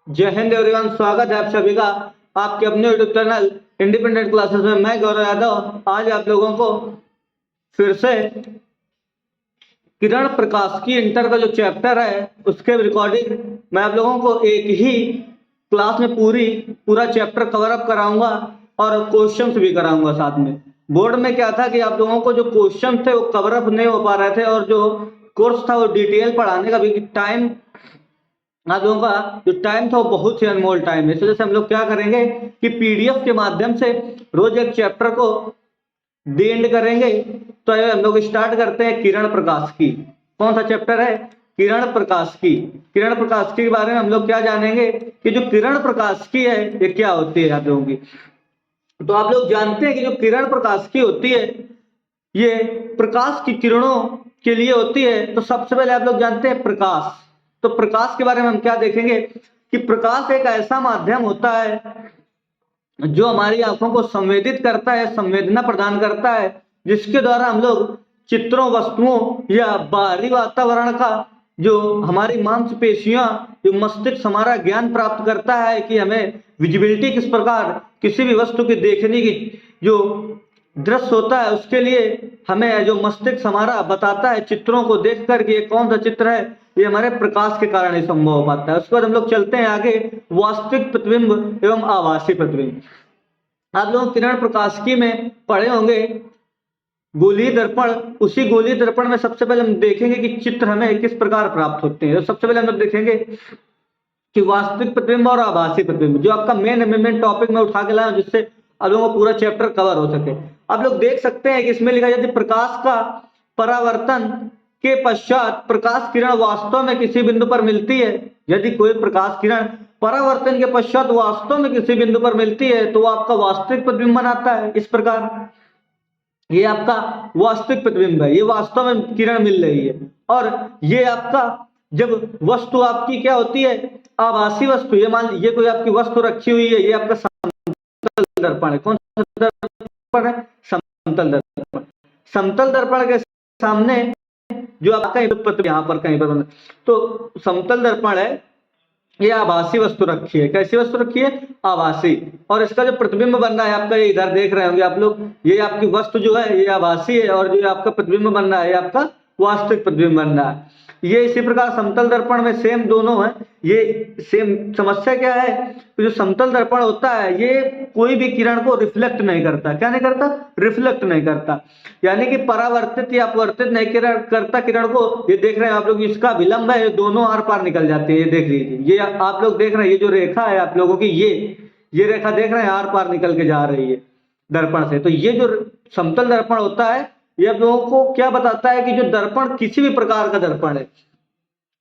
जय हिंद एवरीवन, स्वागत है आप सभी का आपके अपने यूट्यूब चैनल इंडिपेंडेंट क्लासेस में। मैं गौरव यादव आज आप लोगों को फिर से किरण प्रकाश की इंटर का जो चैप्टर है उसके रिकॉर्डिंग मैं आप लोगों को एक ही क्लास में पूरा चैप्टर कवर अप कराऊंगा और क्वेश्चंस भी कराऊंगा साथ में। बोर्ड में क्या था कि आप लोगों को जो क्वेश्चन थे वो कवर अप नहीं हो पा रहे थे और जो कोर्स था वो डिटेल पढ़ाने का भी टाइम, आप लोगों का जो टाइम था वो बहुत ही अनमोल टाइम है। इस वजह से हम लोग क्या करेंगे कि पीडीएफ के माध्यम से रोज एक चैप्टर को दी एंड करेंगे। तो हम लोग स्टार्ट करते हैं किरण प्रकाश की। कौन सा चैप्टर है? किरण प्रकाश की। किरण प्रकाश के बारे में हम लोग क्या जानेंगे कि जो किरण प्रकाश की है ये क्या होती है आप लोगों की। तो आप लोग जानते हैं कि जो किरण प्रकाश की होती है ये प्रकाश की किरणों के लिए होती है। तो सबसे पहले आप लोग जानते हैं प्रकाश। तो प्रकाश के बारे में हम क्या देखेंगे कि प्रकाश एक ऐसा माध्यम होता है जो हमारी आंखों को संवेदित करता है, संवेदना प्रदान करता है, जिसके द्वारा हम लोग चित्रों, वस्तुओं या बाहरी वातावरण का जो हमारी मांसपेशियां, जो मस्तिष्क हमारा ज्ञान प्राप्त करता है कि हमें विजिबिलिटी किस प्रकार किसी भी वस्तु की देखने की जो दृश्य होता है उसके लिए हमें जो मस्तिष्क हमारा बताता है चित्रों को देख कर कि ये कौन सा चित्र है, ये हमारे प्रकाश के कारण ही संभव हो पाता है। उसके बाद हम लोग चलते हैं आगे वास्तविक प्रतिबिंब एवं आभासी प्रतिबिंब। आप लोग किरण प्रकाशिकी में पढ़े होंगे गोलीय दर्पण। उसी गोलीय दर्पण में सबसे पहले हम देखेंगे कि चित्र हमें किस प्रकार प्राप्त होते हैं। तो सबसे पहले हम लोग देखेंगे कि वास्तविक प्रतिबिंब और आभासी प्रतिबिंब, जो आपका मेन टॉपिक में उठा के लाया जिससे आप लोगों को पूरा चैप्टर कवर हो सके। आप लोग देख सकते हैं कि इसमें लिखा यदि प्रकाश का परावर्तन के पश्चात प्रकाश किरण वास्तव में किसी बिंदु पर मिलती है, यदि कोई प्रकाश किरण परावर्तन के पश्चात वास्तव में किसी बिंदु पर मिलती है तो वो आपका वास्तविक प्रतिबिंब बनाता है। इस प्रकार ये आपका वास्तविक प्रतिबिंब है, ये वास्तव में किरण मिल रही है। और ये आपका जब वस्तु आपकी क्या होती है आभासी वस्तु, ये मान लीजिए कोई आपकी वस्तु रखी हुई है, ये आपका समतल दर्पण है। कौन सा दर्पण है? समतल दर्पण। समतल दर्पण के सामने जो आपका यहाँ पर कहीं पर तो समतल दर्पण है, ये आभासी वस्तु रखी है। कैसी वस्तु रखी है? आभासी। और इसका जो प्रतिबिंब बन रहा है आपका, ये इधर देख रहे होंगे आप लोग, ये आपकी वस्तु जो है ये आभासी है और जो आपका प्रतिबिंब बन रहा है ये आपका वास्तविक प्रतिबिंब बन रहा है। ये इसी प्रकार समतल दर्पण में सेम दोनों है। ये सेम समस्या क्या है कि जो समतल दर्पण होता है ये कोई भी किरण को रिफ्लेक्ट नहीं करता। क्या नहीं करता? रिफ्लेक्ट नहीं करता, यानी कि परावर्तित या अपवर्तित नहीं करता किरण को। ये देख रहे हैं आप लोग, इसका विलंब है, ये दोनों आर पार निकल जाते हैं। ये देख लीजिए, ये आप लोग देख रहे हैं, ये जो रेखा है आप लोगों की, ये रेखा देख रहे हैं आर पार निकल के जा रही है दर्पण से। तो ये जो समतल दर्पण होता है ये आप लोगों को क्या बताता है कि जो दर्पण किसी भी प्रकार का दर्पण है।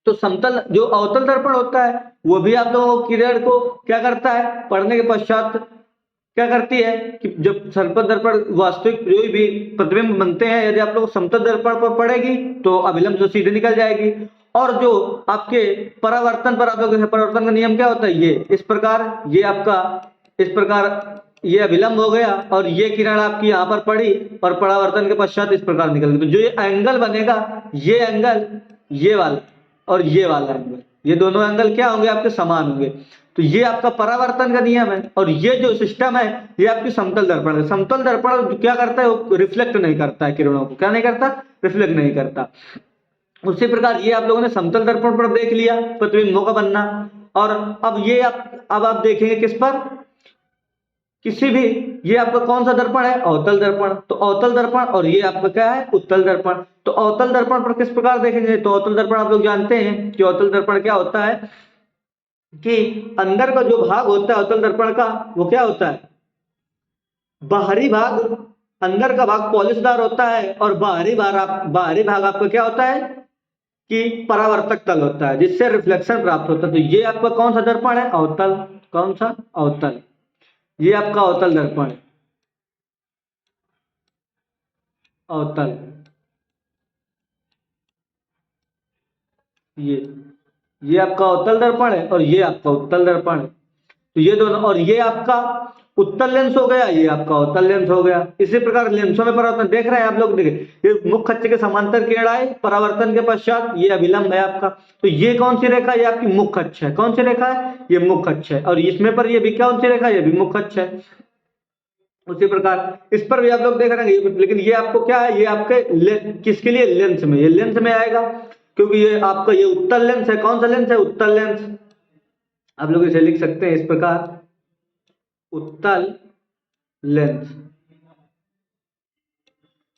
तो समतल जो अवतल दर्पण होता है वो भी आप लोगों को किरण को क्या करता है पढ़ने के पश्चात क्या करती है कि जब समतल दर्पण वास्तविक जो भी प्रतिबिंब बनते हैं, यदि आप लोग समतल दर्पण पर पड़ेगी तो अभिलंब तो सीधे निकल जाएगी। और जो आपके परावर्तन पर आप लोग परावर्तन का नियम क्या होता है, ये इस प्रकार, ये आपका इस प्रकार ये अभिलंब हो गया और ये किरण आपकी यहाँ पर पड़ी और परावर्तन के पश्चात इस प्रकार निकल गई। तो जो ये एंगल बनेगा, ये एंगल, ये वाला और ये वाला एंगल, ये दोनों एंगल क्या होंगे? आपके समान होंगे। तो ये आपका परावर्तन का नियम है। और ये जो सिस्टम है ये आपकी समतल दर्पण है। समतल दर्पण क्या करता है? वो रिफ्लेक्ट नहीं करता है किरणों को। क्या नहीं करता? रिफ्लेक्ट नहीं करता। उसी प्रकार ये आप लोगों ने समतल दर्पण पर देख लिया प्रतिबिंबों का बनना। और अब आप देखेंगे किस पर? किसी भी, ये आपका कौन सा दर्पण है? अवतल दर्पण। तो अवतल दर्पण, और ये आपका क्या है? उत्तल दर्पण। तो अवतल दर्पण पर किस प्रकार देखेंगे? तो अवतल दर्पण आप लोग जानते हैं कि अवतल दर्पण क्या होता है कि अंदर का जो भाग होता है अवतल दर्पण का वो क्या होता है? बाहरी भाग, अंदर का भाग पॉलिशदार होता है और बाहरी भाग आपका क्या होता है कि परावर्तक तल होता है जिससे रिफ्लेक्शन प्राप्त होता है। तो ये आपका कौन सा दर्पण है? अवतल। कौन सा? अवतल। ये आपका अवतल दर्पण है, अवतल। ये आपका अवतल दर्पण है और ये आपका उत्तल दर्पण है। तो ये दोनों, और ये आपका उत्तल लेंस हो गया, ये आपका अवतल लेंस हो गया। इसी प्रकार लेंसों में परावर्तन देख रहे हैं आप लोग, देखिए ये मुख्य अक्ष के समांतर किरण आए, परावर्तन के पश्चात ये अभिलंब है आपका। तो ये कौन सी रेखा है? ये आपकी मुख्य अक्ष है। कौन सी रेखा है? ये मुख्य अक्ष है। और इसमें पर ये भी कौन सी रेखा है? ये भी मुख्य अक्ष है। उसी प्रकार इस पर भी आप लोग देख रहे हैं, लेकिन ये आपको क्या है? ये आपके किसके लिए? लेंस में, ये लेंस में आएगा, क्योंकि ये आपका ये उत्तल लेंस है। कौन सा लेंस है? उत्तल लेंस। आप लोग इसे लिख सकते हैं इस प्रकार, उत्तल लेंस।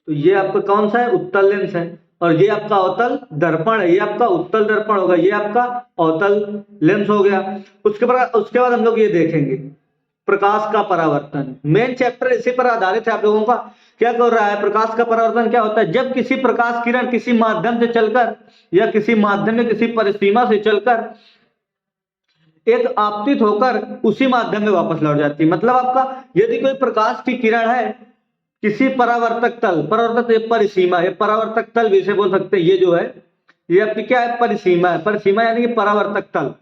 तो ये आपका कौन सा है? उत्तल लेंस है। और ये आपका अवतल दर्पण है, ये आपका उत्तल दर्पण होगा, ये आपका अवतल लेंस हो गया। उसके बाद हम लोग ये देखेंगे प्रकाश का परावर्तन। मेन चैप्टर इसी पर आधारित है आप लोगों का। क्या कर रहा है? प्रकाश का परावर्तन क्या होता है? जब किसी प्रकाश किरण किसी माध्यम से चलकर या किसी माध्यम में किसी परिसीमा से चलकर एक आपतित होकर उसी माध्यम में वापस लौट जाती है। मतलब आपका यदि कोई प्रकाश की किरण है किसी परावर्तक तल, परावर्तक परिसीमा है, परावर्तक तल भी इसे बोल सकते हैं। ये जो है ये आपकी क्या है? परिसीमा है। परिसीमा यानी कि परावर्तक तल।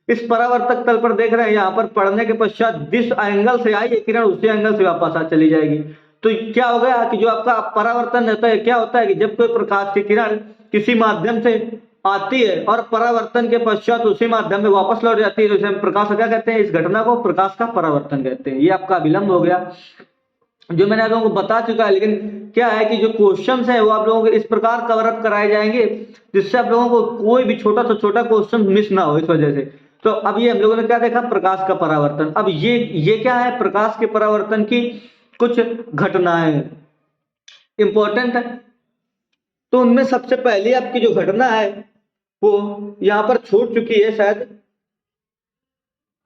इस परावर्तक तल पर देख रहे हैं, यहाँ पर पढ़ने के पश्चात जिस एंगल से आई ये किरण उसी एंगल से वापस आ चली जाएगी। तो क्या हो गया कि जो आपका परावर्तन होता है, क्या होता है कि जब कोई प्रकाश की किरण किसी माध्यम से आती है और परावर्तन के पश्चात उसी माध्यम में वापस लौट जाती है, तो इसे हम प्रकाश क्या कहते हैं? इस घटना को प्रकाश का परावर्तन कहते हैं। ये आपका अभिलंब हो गया, जो मैंने आप लोगों को बता चुका है। लेकिन क्या है कि जो क्वेश्चंस है वो आप लोगों को इस प्रकार कवर अप कराए जाएंगे जिससे आप लोगों को कोई भी छोटा से छोटा क्वेश्चन मिस ना हो, इस वजह से। तो अब ये हम लोगों ने क्या देखा? प्रकाश का परावर्तन। अब ये क्या है? प्रकाश के परावर्तन की कुछ घटनाएं इंपॉर्टेंट है। तो उनमें सबसे पहली आपकी जो घटना है वो यहाँ पर छूट चुकी है शायद,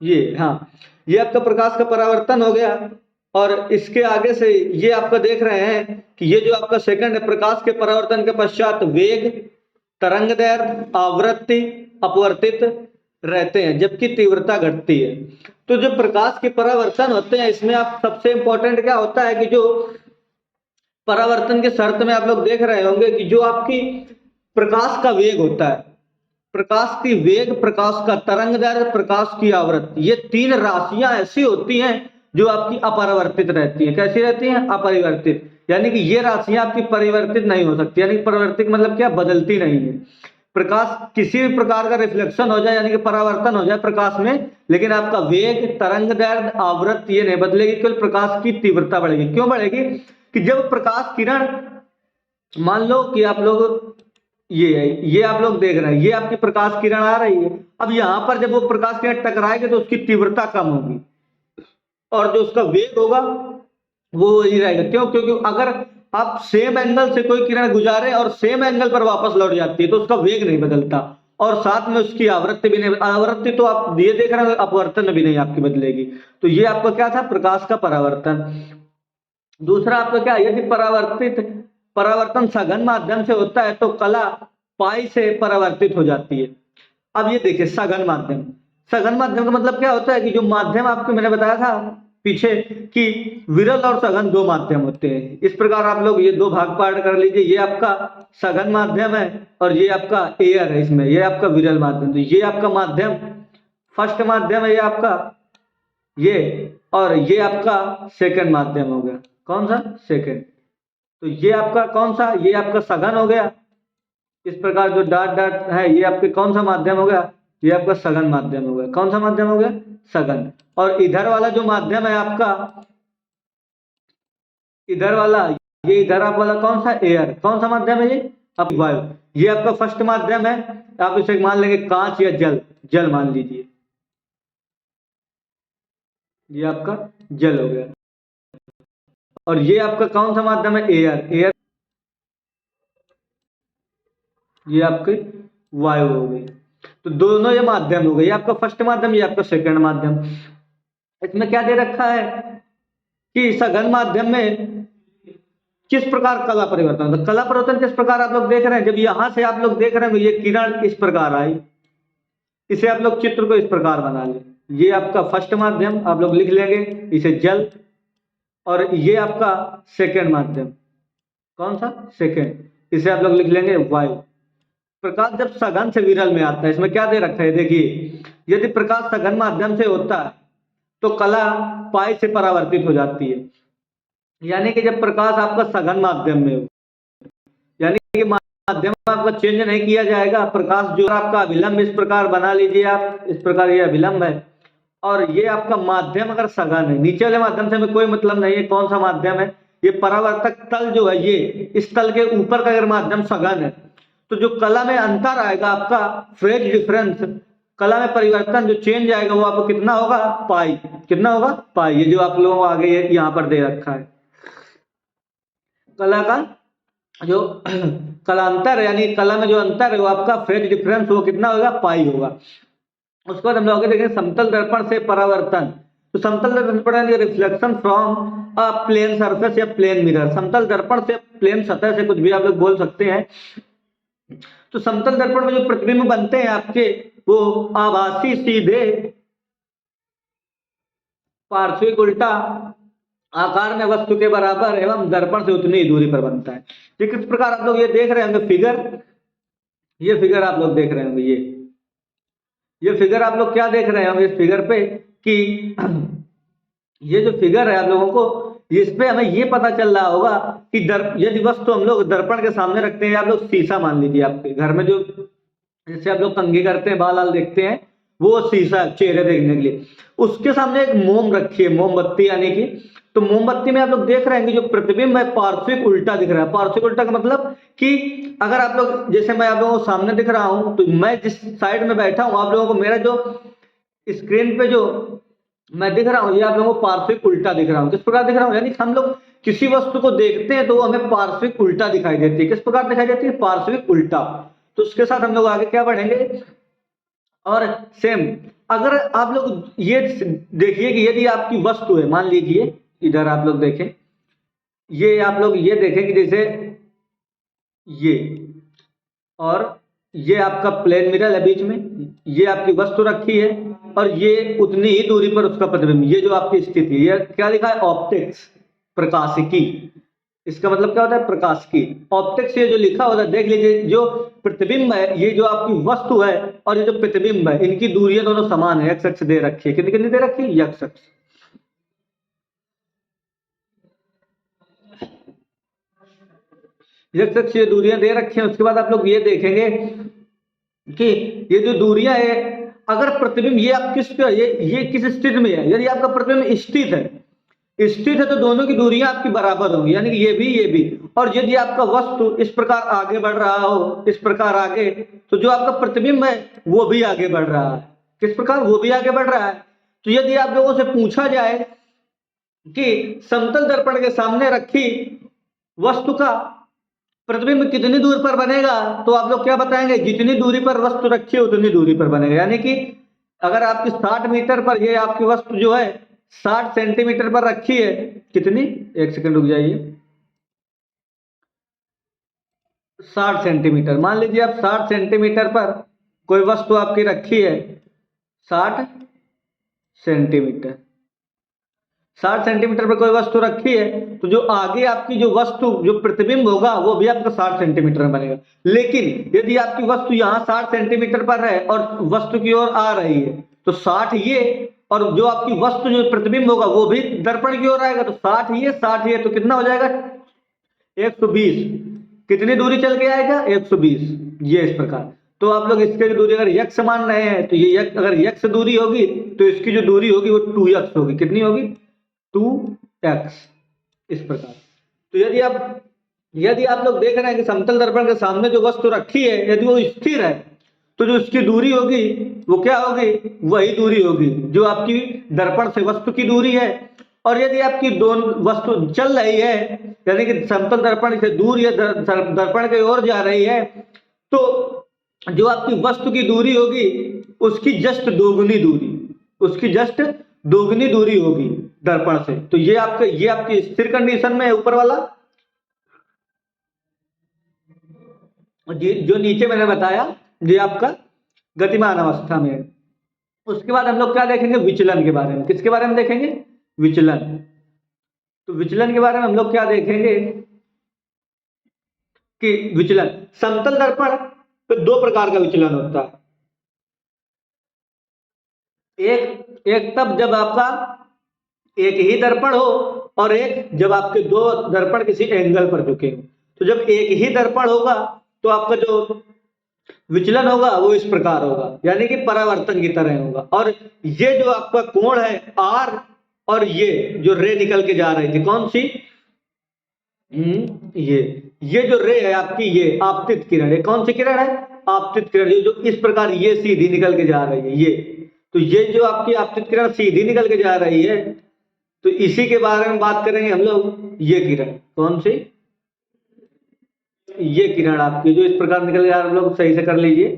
ये, हाँ, ये आपका प्रकाश का परावर्तन हो गया। और इसके आगे से ये आपका देख रहे हैं कि ये जो आपका सेकंड है, प्रकाश के परावर्तन के पश्चात वेग, तरंगदैर्घ्य, आवृत्ति अपवर्तित रहते हैं जबकि तीव्रता घटती है। तो जो प्रकाश के परावर्तन होते हैं इसमें आप सबसे इंपॉर्टेंट क्या होता है कि जो परावर्तन के शर्त में आप लोग देख रहे होंगे कि जो आपकी प्रकाश का वेग होता है, प्रकाश की वेग, प्रकाश का तरंगदैर्घ्य, प्रकाश की आवृत्ति, ये तीन राशियां ऐसी होती हैं जो आपकी अपरिवर्तित रहती है। कैसी रहती हैं? अपरिवर्तित। यानी कि ये राशियां आपकी परिवर्तित नहीं हो सकती। यानी परिवर्तित मतलब क्या? बदलती नहीं है। प्रकाश किसी भी प्रकार का रिफ्लेक्शन हो जाए यानी कि परावर्तन हो जाए प्रकाश में, लेकिन आपका वेग, तरंगदैर्घ्य, आवृत्ति ये नहीं बदलेगी, केवल प्रकाश की तीव्रता बढ़ेगी। क्यों बढ़ेगी? कि जब प्रकाश किरण, मान लो कि आप लोग ये आप लोग देख रहे हैं, ये आपकी प्रकाश किरण आ रही है। अब यहां पर जब वो प्रकाश किरण टकराएगी तो उसकी तीव्रता कम होगी और जो उसका वेग होगा वो वही रहेगा। क्यों? क्योंकि अगर आप सेम एंगल से कोई किरण गुजारे और सेम एंगल पर वापस लौट जाती है तो उसका वेग नहीं बदलता और साथ में उसकी आवृत्ति भी नहीं। आवृत्ति तो आप ये देख रहे हैं, अपवर्तन भी नहीं आपकी बदलेगी। तो ये आपका क्या था? प्रकाश का परावर्तन। दूसरा आपका क्या? यदि परावर्तन सघन माध्यम से होता है तो कला पाई से परावर्तित हो जाती है। अब ये देखिए सघन माध्यम, सघन माध्यम का मतलब क्या होता है कि जो माध्यम आपको मैंने बताया था पीछे कि विरल और सघन दो माध्यम होते हैं। इस प्रकार आप लोग ये दो भाग पार्ट कर लीजिए। ये आपका सघन माध्यम है और ये आपका एयर है, इसमें ये आपका विरल माध्यम। तो ये आपका माध्यम फर्स्ट माध्यम है ये आपका, ये, और ये आपका सेकंड माध्यम हो गया। कौन सा? सेकंड। तो ये आपका कौन सा? ये आपका सघन हो गया। इस प्रकार जो डॉट डॉट है ये आपके कौन सा माध्यम हो गया? ये आपका सघन माध्यम हो गया। कौन सा माध्यम हो गया? सघन। और इधर वाला जो माध्यम है आपका, इधर वाला, ये इधर आप वाला कौन सा? एयर। कौन सा माध्यम है ये? अब वायु। ये आपका फर्स्ट माध्यम है। आप इसे मान लेंगे कांच या जल, जल मान लीजिए, ये आपका जल हो गया। और ये आपका कौन सा माध्यम है? एयर। एयर, ये आपके वायु हो गई। तो दोनों ये माध्यम हो गए, ये आपका फर्स्ट माध्यम, ये आपका सेकंड माध्यम। इसमें क्या दे रखा है कि सघन माध्यम में किस प्रकार कला परिवर्तन होता है। कला परिवर्तन किस प्रकार आप लोग देख रहे हैं? जब यहां से आप लोग देख रहे हैं ये किरण इस प्रकार आई, इसे आप लोग चित्र को इस प्रकार बना ले। ये आपका फर्स्ट माध्यम आप लोग लिख लेंगे, इसे जल। और ये आपका सेकंड माध्यम, कौन सा? सेकंड, इसे आप लोग लिख लेंगे वायु। प्रकाश जब सघन से विरल में आता है, इसमें क्या दे रखा है देखिए, यदि प्रकाश सघन माध्यम से होता है तो कला पाई से परावर्तित हो जाती है। यानी कि जब प्रकाश आपका सघन माध्यम में हो, यानी कि माध्यम आपका चेंज नहीं किया जाएगा, प्रकाश जो आपका अभिलंब इस प्रकार बना लीजिए आप, इस प्रकार ये अभिलंब है, और ये आपका माध्यम अगर सघन है, नीचे वाले माध्यम से हमें कोई मतलब नहीं है कौन सा माध्यम है, ये परावर्तक तल जो है, ये इस तल के ऊपर का अगर माध्यम सघन है, तो जो कला में अंतर आएगा आपका, फेज डिफरेंस, कला में परिवर्तन जो चेंज आएगा वो आपको कितना होगा, पाई। कितना होगा, पाई। ये जो आप लोगों को आगे यहाँ पर दे रखा है, कला का जो कलांतर है, यानी कला में जो अंतर है वो आपका फेज डिफरेंस वो कितना होगा, पाई होगा। उसके बाद हम लोग आगे देखेंगे समतल दर्पण से परावर्तन। तो समतल दर्पण reflection from a plane surface या प्लेन मिरर। समतल दर्पण से, प्लेन सतह से, कुछ भी आप लोग बोल सकते हैं। तो समतल दर्पण में जो प्रतिबिंब बनते हैं आपके, वो आभासी, सीधे, पार्श्विक, उल्टा आकार में वस्तु के बराबर एवं दर्पण से उतनी ही दूरी पर बनता है। ये किस प्रकार आप लोग ये देख रहे होंगे फिगर, ये फिगर आप लोग देख रहे होंगे, ये फिगर आप लोग क्या देख रहे होंगे इस फिगर पे कि ये जो फिगर है आप लोगों को, इस पे हमें ये पता चल रहा होगा कि यदि वस्तु हम लोग दर्पण के सामने रखते हैं, आप लोग शीशा मान लीजिए, आपके घर में जो जैसे आप लोग कंघी करते हैं, बाल देखते हैं, वो शीशा चेहरे देखने के लिए, उसके सामने एक मोम रखी है, मोमबत्ती, यानी कि तो मोमबत्ती में आप लोग देख रहे हैं कि जो प्रतिबिंब है पार्श्विक उल्टा दिख रहा है। पार्श्विक उल्टा का मतलब कि अगर आप लोग, जैसे मैं आप लोगों को सामने दिख रहा हूं, तो मैं जिस साइड में बैठा हूं, आप लोगों को मेरा जो स्क्रीन पे जो मैं दिख रहा हूं, ये आप लोगों को पार्श्विक उल्टा दिख रहा हूं। किस प्रकार दिख रहा हूं, यानी हम लोग किसी वस्तु को देखते हैं तो वो हमें पार्श्विक उल्टा दिखाई देती है। किस प्रकार दिखाई देती है, पार्श्विक उल्टा। तो उसके साथ हम लोग आगे क्या बढ़ेंगे, और सेम अगर आप लोग ये देखिए कि यदि आपकी वस्तु है, मान लीजिए इधर आप लोग देखें, ये आप लोग ये देखें कि जैसे ये, और ये आपका प्लेन मिरर है बीच में, ये आपकी वस्तु रखी है, और ये उतनी ही दूरी पर उसका प्रतिबिंब, ये जो आपकी स्थिति, ये क्या लिखा है, ऑप्टिक्स, प्रकाशिकी। इसका मतलब क्या होता है, प्रकाशिकी। ऑप्टिक्स ये जो लिखा होता है, देख लीजिए, जो प्रतिबिंब है, ये जो आपकी वस्तु है और ये जो प्रतिबिंब है, इनकी दूरियां दोनों समान है, एक्स अक्ष दे रखी है। कितनी कितनी दे रखी है, एक्स अक्ष। एक्स अक्ष ये दूरियां दे रखी हैं। उसके बाद आप लोग ये देखेंगे कि ये जो दूरियां है, अगर प्रतिबिंब ये आप किस पे, ये किस स्थिति में है, यदि आपका प्रतिबिंब स्थित है, स्थित है तो दोनों की दूरियां आपकी बराबर होंगी, यानी कि ये भी। और यदि आपका वस्तु इस प्रकार आगे बढ़ रहा हो, इस प्रकार आगे, तो जो आपका प्रतिबिंब है वो भी आगे बढ़ रहा है। किस प्रकार, वो भी आगे बढ़ रहा है। तो यदि आप लोगों से पूछा जाए कि समतल दर्पण के सामने रखी वस्तु का प्रतिबिंब कितनी दूर पर बनेगा, तो आप लोग क्या बताएंगे, जितनी दूरी पर वस्तु रखी है उतनी दूरी पर बनेगा। यानी कि अगर आपकी 60 मीटर पर ये आपकी वस्तु जो है 60 सेंटीमीटर पर रखी है, कितनी, एक सेकंड रुक जाइए, 60 सेंटीमीटर, मान लीजिए आप 60 सेंटीमीटर पर कोई वस्तु आपकी रखी है, 60 सेंटीमीटर, 60 सेंटीमीटर पर कोई वस्तु रखी है, तो जो आगे आपकी जो वस्तु, जो प्रतिबिंब होगा वो भी आपका 60 सेंटीमीटर में बनेगा। लेकिन यदि आपकी वस्तु यहाँ 60 सेंटीमीटर पर है और वस्तु की ओर आ रही है, तो 60 ये, और जो आपकी वस्तु जो प्रतिबिंब होगा वो भी दर्पण की ओर आएगा, तो 60 ये 60 ये, तो कितना हो जाएगा, 120। कितनी दूरी चल के आएगा, 120। ये इस प्रकार। तो आप लोग इसके दूरी अगर यक्स मान रहे हैं, तो ये अगर यक्स दूरी होगी तो इसकी जो दूरी होगी वो 2x होगी। कितनी होगी, 2x, इस प्रकार। तो यदि आप लोग देख रहे हैं कि समतल दर्पण के सामने जो वस्तु रखी है, यदि वो स्थिर है, तो जो इसकी दूरी होगी वो क्या होगी, वही दूरी होगी जो आपकी दर्पण से वस्तु की दूरी है। और यदि आपकी दोनों वस्तु चल रही है, यानी कि समतल दर्पण से दूर या दर्पण की ओर जा रही है, तो जो आपकी वस्तु की दूरी होगी उसकी जस्ट दोगुनी दूरी, उसकी जस्ट दोगुनी दूरी होगी दर्पण से। तो ये आपकी स्थिर कंडीशन में है ऊपर वाला, जो नीचे मैंने बताया ये आपका गतिमान अवस्था में है। उसके बाद हम लोग क्या देखेंगे, विचलन के बारे में। किसके बारे में देखेंगे, विचलन। तो विचलन के बारे में हम लोग क्या देखेंगे कि विचलन, समतल दर्पण पे दो प्रकार का विचलन होता है। एक एक तब जब आपका एक ही दर्पण हो, और एक जब आपके दो दर्पण किसी एंगल पर झुके हो। तो जब एक ही दर्पण होगा तो आपका जो विचलन होगा वो इस प्रकार होगा, यानी कि परावर्तन की तरह होगा। और ये जो आपका कोण है आर, और ये जो रे निकल के जा रही थी कौन सी, ये जो रे है आपकी, ये आपतित किरण है। कौन सी किरण है, आपतित किरण, ये जो इस प्रकार ये सीधी निकल के जा रही है ये। तो ये जो आपकी आपतित किरण सीधी निकल के जा रही है, तो इसी के बारे में बात करेंगे हम लोग। ये किरण कौन सी, ये किरण आपकी जो इस प्रकार निकल जा रहा है, हम लोग सही से कर लीजिए।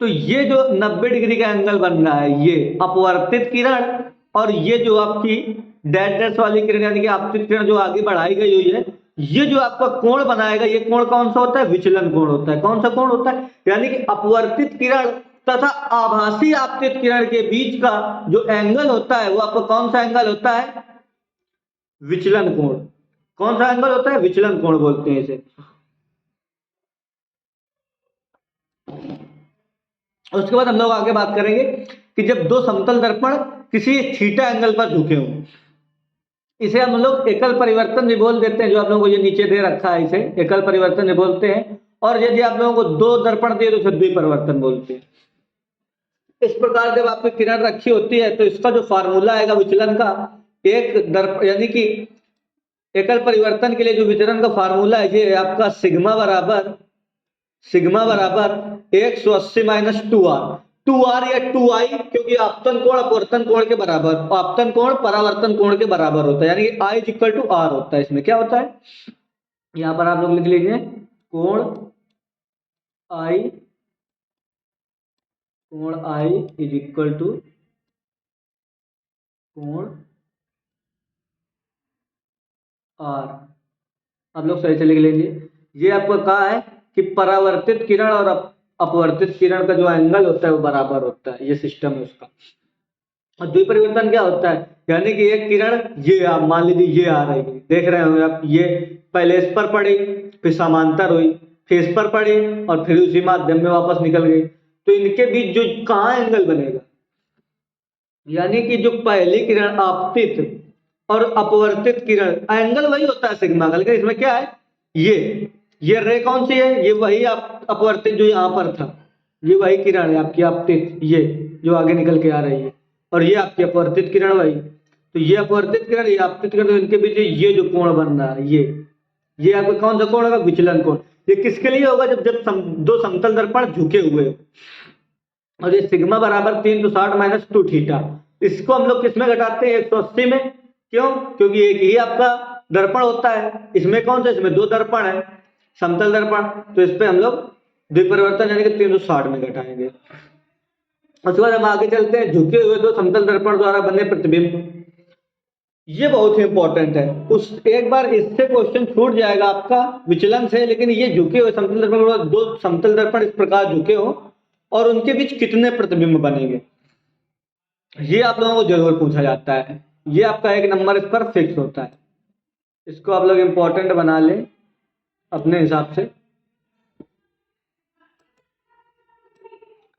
तो ये जो 90 डिग्री का एंगल बन रहा है, ये अपवर्तित किरण, और ये जो आपकी डैश डैश वाली किरण यानी कि आपतित किरण जो आगे बढ़ाई गई हुई है, ये जो आपका कोण बनाएगा, ये कोण कौन सा होता है, विचलन कोण होता है। कौन सा कोण होता है, यानी कि अपवर्तित किरण तथा आभासी आपतित किरण के बीच का जो एंगल होता है वो आपका कौन सा एंगल होता है, विचलन कोण। कौन सा एंगल होता है, विचलन कोण बोलते हैं इसे। उसके बाद हम लोग आगे बात करेंगे कि जब दो समतल दर्पण किसी थीटा एंगल पर झुके हों, इसे हम लोग एकल परिवर्तन भी बोल देते हैं। जो आप लोगों को ये नीचे दे रखा है इसे एकल परिवर्तन भी बोलते हैं। और यदि आप लोगों को दो दर्पण दिए तो इसे द्विपरिवर्तन बोलते हैं। इस प्रकार जब आपकी किरण रखी होती है तो इसका जो फार्मूला आएगा विचलन का, एक दर्पण यानी कि एकल परिवर्तन के लिए जो विचलन का फार्मूला है ये आपका सिग्मा बराबर 180 माइनस 2r, 2r या 2i, क्योंकि आपतन कोण अपवर्तन कोण के बराबर, आपतन कोण परावर्तन कोण के बराबर होता है, यानी कि i इक्वल टू r होता है। इसमें क्या होता है, यहां पर आप लोग लिख लीजिए कोण i इज इक्वल टू कोण r। आप लोग सही से लिख लीजिए। ये आपको कहा है कि परावर्तित किरण और अपवर्तित किरण का जो एंगल होता है वो बराबर होता है, ये सिस्टम है उसका। और द्विपरिवर्तन क्या होता है, यानी कि एक किरण ये आप मान लीजिए ये आ रही है, देख रहे होंगे आप, ये पहले इस पर पड़ी, फिर समांतर हुई, फिर इस पर पड़ी, और फिर उसी माध्यम में वापस निकल गई। तो इनके बीच जो कहाँ एंगल बनेगा, यानी कि जो पहली किरण आपतित और अपवर्तित किरण, एंगल वही होता है सिग्मा का, लेकिन इसमें क्या है, ये रे कौन सी है, ये वही आप अपवर्तित जो यहाँ पर था, ये वही किरण है आपकी आपतित, ये जो आगे निकल के आ रही है, और ये आपकी अपवर्तित किरण वही। तो ये अपवर्तित किरण, ये आपतित किरण, तो इनके बीच ये जो कोण बन रहा है, ये आपका कौन सा कोण होगा, विचलन कोण। ये किसके लिए होगा, जब दो समतल दर्पण झुके हुए, और ये सिग्मा बराबर 360 माइनस 2 थीटा। इसको हम लोग किसमें घटाते हैं, 180 में। क्यों, क्योंकि एक ही आपका दर्पण होता है, इसमें कौन सा, इसमें दो दर्पण है समतल दर्पण, तो इस पे हम लोग द्विपरिवर्तन यानी कि 360 में घटाएंगे। उसके बाद हम आगे चलते हैं, झुके हुए दो समतल दर्पण द्वारा बने प्रतिबिंब। ये बहुत ही इंपॉर्टेंट है, उस एक बार इससे क्वेश्चन छूट जाएगा आपका विचलन से, लेकिन ये झुके हुए समतल दर्पण, दो समतल दर्पण इस प्रकार झुके हो और उनके बीच कितने प्रतिबिंब बनेंगे, ये आप लोगों को जरूर पूछा जाता है। ये आपका एक नंबर इस पर फिक्स होता है, इसको आप लोग इंपॉर्टेंट बना लें अपने हिसाब से।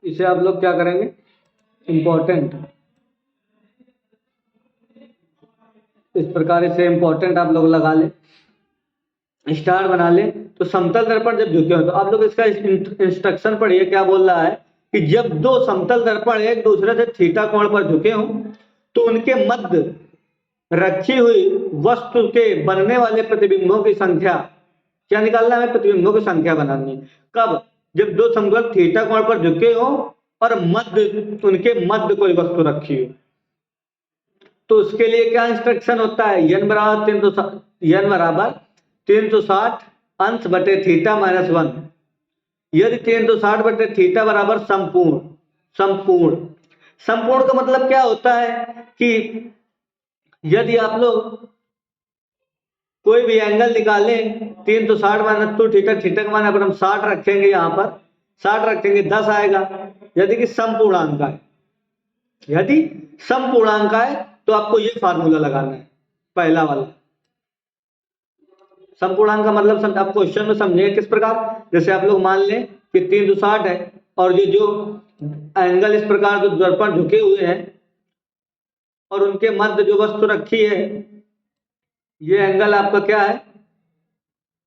इसे आप लोग क्या करेंगे, इंपॉर्टेंट, इस प्रकार इसे इंपॉर्टेंट आप लोग लगा ले, स्टार बना ले। तो समतल दर्पण जब झुके हो तो आप लोग इसका इंस्ट्रक्शन पढ़िए, क्या बोल रहा है कि जब दो समतल दर्पण एक दूसरे से थीटा कोण पर झुके हों तो उनके मध्य रखी हुई वस्तु के बनने वाले प्रतिबिंबों की संख्या, क्या निकालना है, प्रतिबिंबों की संख्या बनानी है। कब, जब दो समतल थीटा कोण पर झुके हो और उनके मध्य कोई वस्तु रखी हो। तो उसके लिए क्या इंस्ट्रक्शन होता है, n बराबर 360 अंश बटे थीटा माइनस 1। यदि 360 बटे थीटा बराबर संपूर्ण का मतलब क्या होता है कि यदि आप लोग कोई भी एंगल निकालें, 360 माइनस 2 थीटा, थीटा का मान अगर हम 60 रखेंगे, यहाँ पर 60 रखेंगे 10 आएगा। यदि कि समपूर्णांक है, यदि समपूर्णांक है तो आपको ये फार्मूला लगाना है, पहला वाला। समपूर्णांक का मतलब आप क्वेश्चन में समझे किस प्रकार, जैसे आप लोग मान लें कि 360 है और ये जो एंगल इस प्रकार जो दर्पण झुके हुए हैं और उनके मध्य जो वस्तु रखी है, ये एंगल आपका क्या है,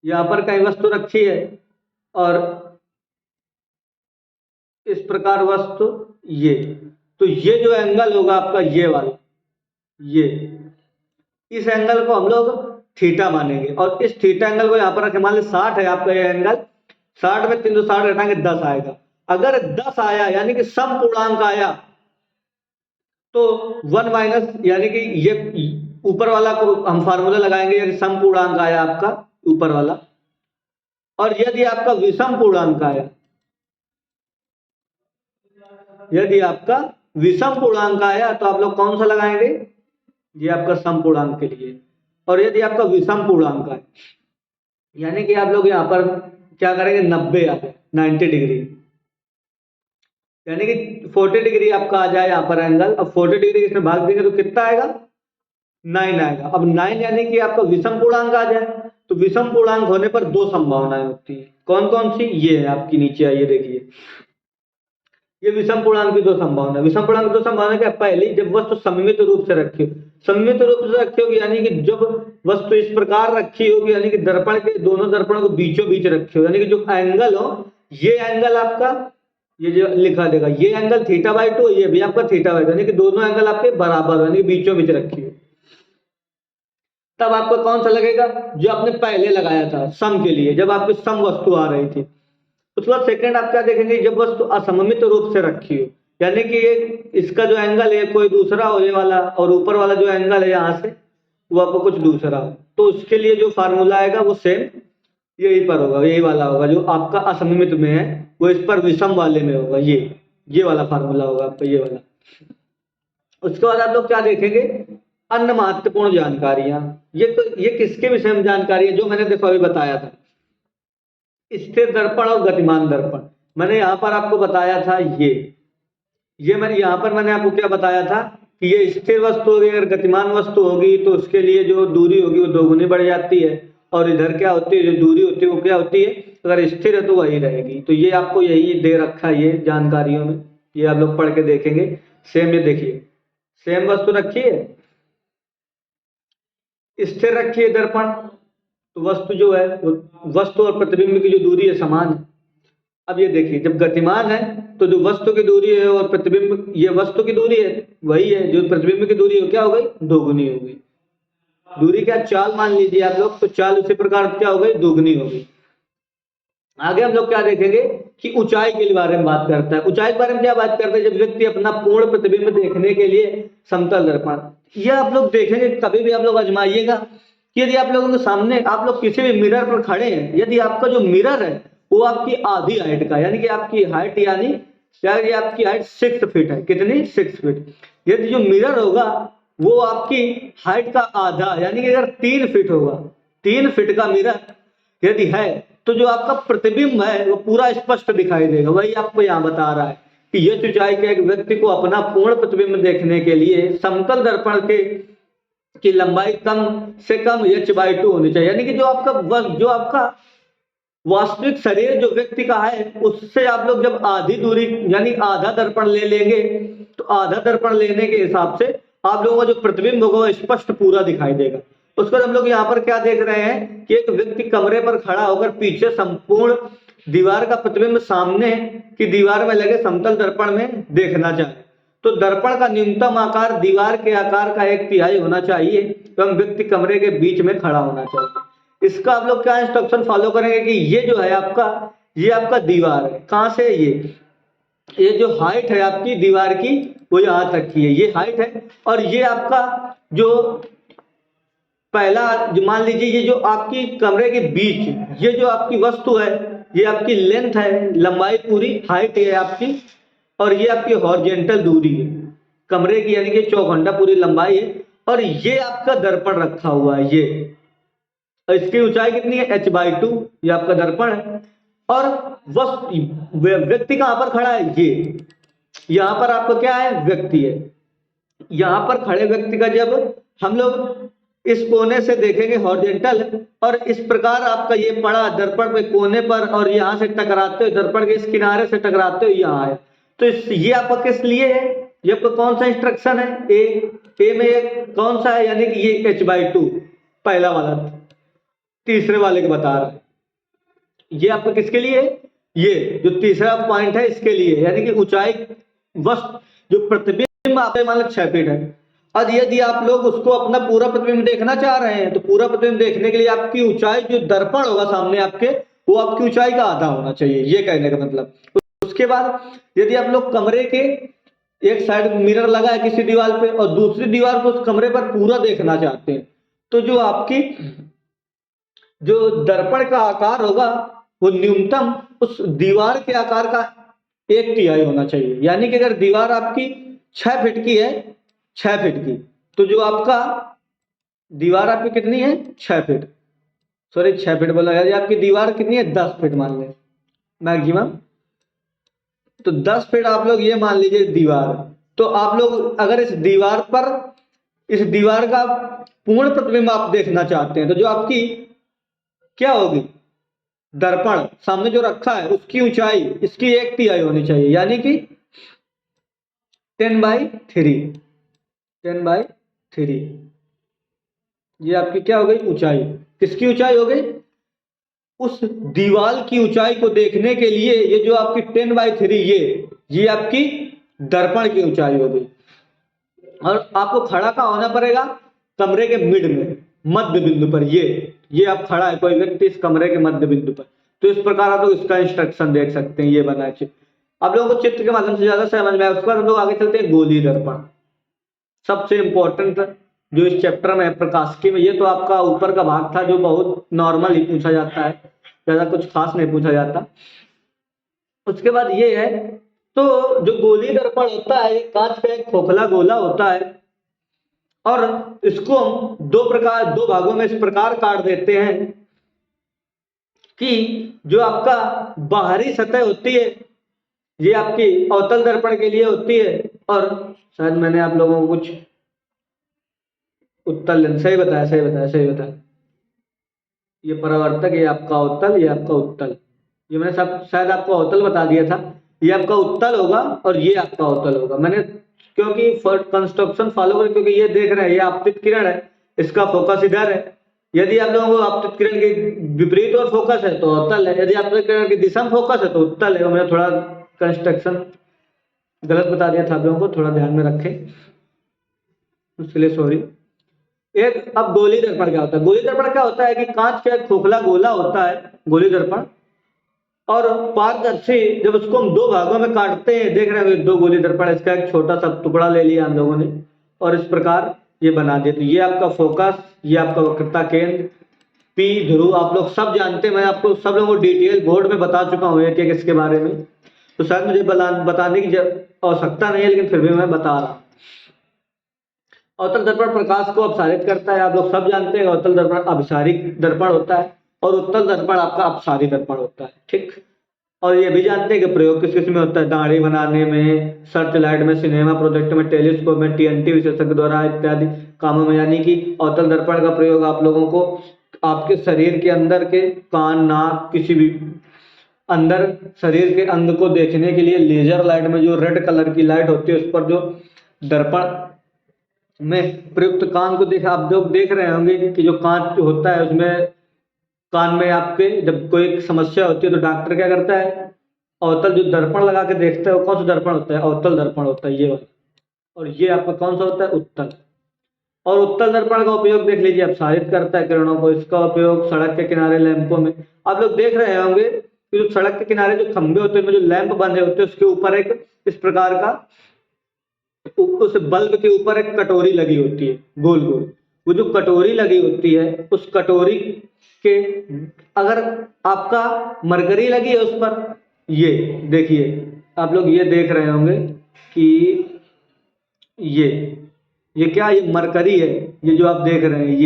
यहाँ पर कहीं वस्तु रखी है और इस प्रकार वस्तु ये, तो ये जो एंगल होगा आपका ये वाला, ये इस एंगल को हम लोग थीटा मानेंगे और इस थीटा एंगल को यहाँ पर रखें। मान लीजिए 60 है आपका ये एंगल, 60 में 360 घटाएंगे 10 आएगा। अगर 10 आया यानी कि समपूर्णांक आया तो 1 माइनस यानी कि ये ऊपर वाला को हम फार्मूला लगाएंगे, यदि समपूर्णांक आया आपका ऊपर वाला, और यदि आपका विषम पूर्णांक आया, यदि आपका विषम पूर्णांक आया तो आप लोग कौन सा लगाएंगे, ये आपका समपूर्णांक के लिए। और यदि आपका विषम पूर्णांक आए यानी कि आप लोग यहाँ पर क्या करेंगे, 90 आ जाए, 90 डिग्री, यानी कि 40 डिग्री आपका आ जाए यहाँ पर एंगल। अब 40 डिग्री इसमें भाग देंगे तो कितना आएगा, 9 आएगा। अब 9 यानी कि आपका विषम पूर्णांक आ जाए, तो विषम पूर्णांक होने पर दो संभावनाएं होती है। कौन कौन सी, ये है आपकी नीचे आइए देखिए, ये विषम पूर्णांक की दो संभावना। विषम पूर्णांक की दो संभावना क्या, पहली जब वस्तु सममित रूप से रखी हो, सममित रूप से रखी होगी यानी कि जब वस्तु इस प्रकार रखी होगी, यानी कि दर्पण के दोनों दर्पणों को बीचों बीच रखी हो, यानी कि जो एंगल हो, ये एंगल आपका, ये जो लिखा देगा ये एंगल θ/2, ये भी आपका θ/2, यानी कि दोनों एंगल आपके बराबर यानी कि बीचों बीच रखी हो, तब आपको कौन सा लगेगा, जो आपने पहले लगाया था सम के लिए, जब आपकी सम वस्तु आ रही थी। उसके बाद सेकंड आप क्या देखेंगे, जब वस्तु असममित रूप से रखी हो, यानी कि ये इसका जो एंगल है कोई दूसरा हो ये वाला, और ऊपर वाला जो एंगल है यहाँ से वो आपको कुछ दूसरा हो, तो उसके लिए जो फार्मूला आएगा वो सेम यही पर होगा, यही वाला होगा। जो आपका असममित में है वो इस पर विषम वाले में होगा, ये वाला फार्मूला होगा आपका, ये वाला। उसके बाद आप लोग क्या देखेंगे, अन्य महत्वपूर्ण जानकारियां, ये किसके विषय में जानकारी है, जो मैंने देखो अभी बताया था, स्थिर दर्पण और गतिमान दर्पण। मैंने यहाँ पर आपको बताया था ये मैंने यहाँ पर मैंने आपको क्या बताया था कि ये स्थिर वस्तु होगी, अगर गतिमान वस्तु होगी तो उसके लिए जो दूरी होगी वो दोगुनी बढ़ जाती है, और इधर क्या होती है, जो दूरी होती है वो क्या होती है, अगर स्थिर है तो वही रहेगी। तो ये आपको यही दे रखा है ये जानकारियों में, ये आप लोग पढ़ के देखेंगे। सेम ये देखिए, सेम वस्तु रखी है, स्थिर रखी है दर्पण, तो वस्तु जो है वो वस्तु और प्रतिबिंब की जो दूरी है समान है। अब ये देखिए, जब गतिमान है तो जो वस्तु की दूरी है और प्रतिबिंब, ये वस्तु की दूरी है वही है, जो प्रतिबिंब की दूरी है क्या हो गई, दोगुनी हो गई। दूरी क्या, चाल मान लीजिए आप लोग, तो चाल उसी प्रकार क्या हो गई, दोगुनी हो गई। आगे हम लोग क्या देखेंगे कि ऊंचाई के बारे में बात करता है। ऊंचाई के बारे में क्या बात करता है, जब व्यक्ति अपना पूर्ण प्रतिबिंब देखने के लिए समतल दर्पण, यह आप लोग देखेंगे, कभी भी आप लोग आजमाइएगा कि यदि आप लोगों के सामने आप लोग किसी भी मिरर पर खड़े हैं, यदि आपका जो मिरर है वो आपकी आधी हाइट का, यानी कि आपकी हाइट यानी ये आपकी हाइट 6 फीट है, कितनी, 6 फीट। यदि जो मिरर होगा वो आपकी हाइट का आधा, यानी कि अगर 3 फीट होगा, 3 फीट का मिरर यदि है, तो जो आपका प्रतिबिंब है वो पूरा स्पष्ट दिखाई देगा। वही आपको यहाँ बता रहा है कि ये ऊंचाई के एक व्यक्ति को अपना पूर्ण प्रतिबिंब देखने के लिए समतल दर्पण की लंबाई कम से कम h/2 होनी चाहिए, यानी कि जो आपका वास्तविक शरीर जो व्यक्ति का है उससे आप लोग जब आधी दूरी यानी आधा दर्पण ले लेंगे, तो आधा दर्पण लेने के हिसाब से आप लोगों का जो प्रतिबिंब होगा वो स्पष्ट पूरा दिखाई देगा। उसके बाद हम लोग यहाँ पर क्या देख रहे हैं कि एक व्यक्ति कमरे पर खड़ा होकर पीछे संपूर्ण दीवार का प्रतिबिंब सामने की दीवार में लगे समतल दर्पण में देखना चाहे, तो दर्पण का न्यूनतम आकार दीवार के आकार का 1/3 होना चाहिए एवं व्यक्ति कमरे के बीच में खड़ा होना चाहिए। इसका आप लोग क्या इंस्ट्रक्शन फॉलो करेंगे कि ये जो है आपका, ये आपका दीवार है, कहाँ से ये जो हाइट है आपकी दीवार की वो यहाँ तक की है, ये हाइट है। और ये आपका जो पहला, मान लीजिए ये जो आपकी कमरे के बीच ये जो आपकी वस्तु है, ये आपकी लेंथ है, लंबाई पूरी हाइट है आपकी, और ये आपकी हॉरिजॉन्टल दूरी है कमरे की, यानी कि चौखंडा पूरी लंबाई है। और ये आपका दर्पण रखा हुआ है, ये इसकी ऊंचाई कितनी है, h/2, ये आपका दर्पण है। और व्यक्ति कहां पर खड़ा है, ये यहाँ पर आपका क्या है, व्यक्ति है। यहाँ पर खड़े व्यक्ति का जब हम लोग इस कोने से देखेंगे हॉरिजॉन्टल, और इस प्रकार आपका ये पड़ा दर्पण पे कोने पर, और यहाँ से टकराते हुए दर्पण के इस किनारे से टकराते हुए यहाँ आया, तो ये आपका किस लिए है, ये आपका कौन सा इंस्ट्रक्शन है, ए में ये कौन सा है, यानी कि ये h/2 पहला वाला, तीसरे वाले के बता रहे हैं। ये आपका किसके लिए है, ये जो तीसरा पॉइंट है इसके लिए, यानी कि ऊंचाई वस्तु जो प्रतिबिंब आपके मान लो 6 फीट है। अब यदि आप लोग उसको अपना पूरा प्रतिबिंब देखना चाह रहे हैं तो पूरा प्रतिबिंब देखने के लिए आपकी ऊंचाई जो दर्पण होगा सामने आपके, वो आपकी ऊंचाई का आधा होना चाहिए, ये कहने का मतलब। उसके बाद यदि आप लोग कमरे के एक साइड मिरर लगा है किसी दीवार पे और दूसरी दीवार को उस कमरे पर पूरा देखना चाहते हैं, तो जो आपकी जो दर्पण का आकार होगा वो न्यूनतम उस दीवार के आकार का 1/3 होना चाहिए। यानी कि अगर दीवार आपकी 6 फीट की है, 6 फीट की, तो जो आपका दीवार आपकी कितनी है, 6 फीट, सॉरी 6 फीट बोला, यदि आपकी दीवार कितनी है, 10 फीट मान लें मैक्सिमम, तो 10 फीट आप लोग ये मान लीजिए दीवार। तो आप लोग अगर इस दीवार पर, इस दीवार का पूर्ण प्रतिबिंब आप देखना चाहते हैं, तो जो आपकी क्या होगी, दर्पण सामने जो रखा है उसकी ऊंचाई इसकी 1/3 होनी चाहिए, यानी कि 10/3, 10/3 ये आपकी क्या हो गई, ऊंचाई। किसकी ऊंचाई हो गई, उस दीवार की ऊंचाई को देखने के लिए ये जो आपकी 10/3 ये आपकी दर्पण की ऊंचाई हो गई। और आपको खड़ा कहाँ होना पड़ेगा, कमरे के मिड में, मध्य बिंदु पर। ये आप खड़ा है कोई व्यक्ति इस कमरे के मध्य बिंदु पर, तो इस प्रकार आप लोग इसका इंस्ट्रक्शन देख सकते हैं, ये बना है चित्र। आप लोगों को चित्र के माध्यम से ज्यादा समझ में आया। उसके बाद हम लोग आगे चलते हैं गोलीय दर्पण, सबसे इंपॉर्टेंट जो इस चैप्टर में है प्रकाशिकी में। ये तो आपका ऊपर का भाग था जो बहुत नॉर्मल ही पूछा जाता है, ज्यादा कुछ खास नहीं पूछा जाता। उसके बाद ये है, तो जो गोलीय दर्पण होता है ये कांच का एक खोखला गोला होता है और इसको हम दो भागों में इस प्रकार काट देते हैं कि जो आपका बाहरी सतह होती है ये आपकी अवतल दर्पण के लिए होती है, और शायद मैंने आप लोगों को कुछ उत्तल लेंस, सही बताया। ये परावर्तक, ये आपका अवतल, ये आपका उत्तल, ये मैंने सब शायद आपको अवतल बता दिया था, ये आपका उत्तल होगा और ये आपका अवतल होगा। मैंने क्योंकि कंस्ट्रक्शन फॉलो कर, क्योंकि ये देख रहे हैं ये आपतित किरण है, इसका फोकस इधर है। यदि आप लोगों को आपतित किरण के विपरीत और फोकस है तो अवतल है, यदि आपतित किरण की दिशा में फोकस है तो उत्तल है। मैंने थोड़ा कंस्ट्रक्शन गलत बता दिया था, आप लोगों को थोड़ा ध्यान में रखें, उसके लिए सॉरी। एक अब गोलीय दर्पण क्या होता है, गोलीय दर्पण क्या होता है कि कांच का एक खोखला गोला होता है गोलीय दर्पण, और पारदर्शी, जब उसको हम दो भागों में काटते हैं, देख रहे हैं दो गोलीय दर्पण, इसका एक छोटा सा टुकड़ा ले लिया हम लोगों ने और इस प्रकार ये बना दिया। तो ये आपका फोकस, ये आपका वक्रता केंद्र, पी ध्रुव आप लोग सब जानते हैं, मैं आपको सब लोगों को डिटेल बोर्ड में बता चुका हूँ एक एक इसके बारे में, तो शायद मुझे बताने की आवश्यकता नहीं है, लेकिन फिर भी मैं बता रहा हूँ। अवतल दर्पण प्रकाश को अपसारित करता है, आप लोग सब जानते हैं। अवतल दर्पण अभिसारिक दर्पण होता है और उत्तल दर्पण आपका अपसारी दर्पण होता है, ठीक। और ये भी जानते हैं कि प्रयोग किस किस में होता है, दाढ़ी बनाने में, सर्च लाइट में, सिनेमा प्रोजेक्ट में, टेलीस्कोप में, टीएनटी विशेषज्ञ द्वारा इत्यादि कामों में। यानी कि अवतल दर्पण का प्रयोग आप लोगों को आपके शरीर के अंदर के कान, नाक, किसी भी अंदर शरीर के अंग को देखने के लिए लेजर लाइट में जो रेड कलर की लाइट होती है उस पर जो दर्पण में प्रयुक्त कान को देखा, आप लोग देख रहे होंगे कि जो कांच होता है उसमें कान में आपके जब कोई समस्या होती है तो डॉक्टर क्या करता है, अवतल जो दर्पण लगा के देखता है वो कौन सा दर्पण होता है, अवतल दर्पण होता है ये वाला। और ये आपका कौन सा होता है, उत्तल। और उत्तल दर्पण का उपयोग देख लीजिए अपसारित करता है किरणों को। इसका उपयोग सड़क के किनारे लैंपों में, आप लोग देख रहे होंगे कि जो सड़क के किनारे जो खंभे होते हैं उनमें जो लैंप बंधे होते हैं उसके ऊपर एक इस प्रकार का, उस बल्ब के ऊपर एक कटोरी लगी होती है गोल गोल। वो जो कटोरी लगी होती है उस कटोरी के, अगर आपका मरकरी लगी है उस पर, ये देखिए आप लोग ये देख रहे होंगे कि ये क्या, ये मरकरी है, ये जो आप देख रहे हैं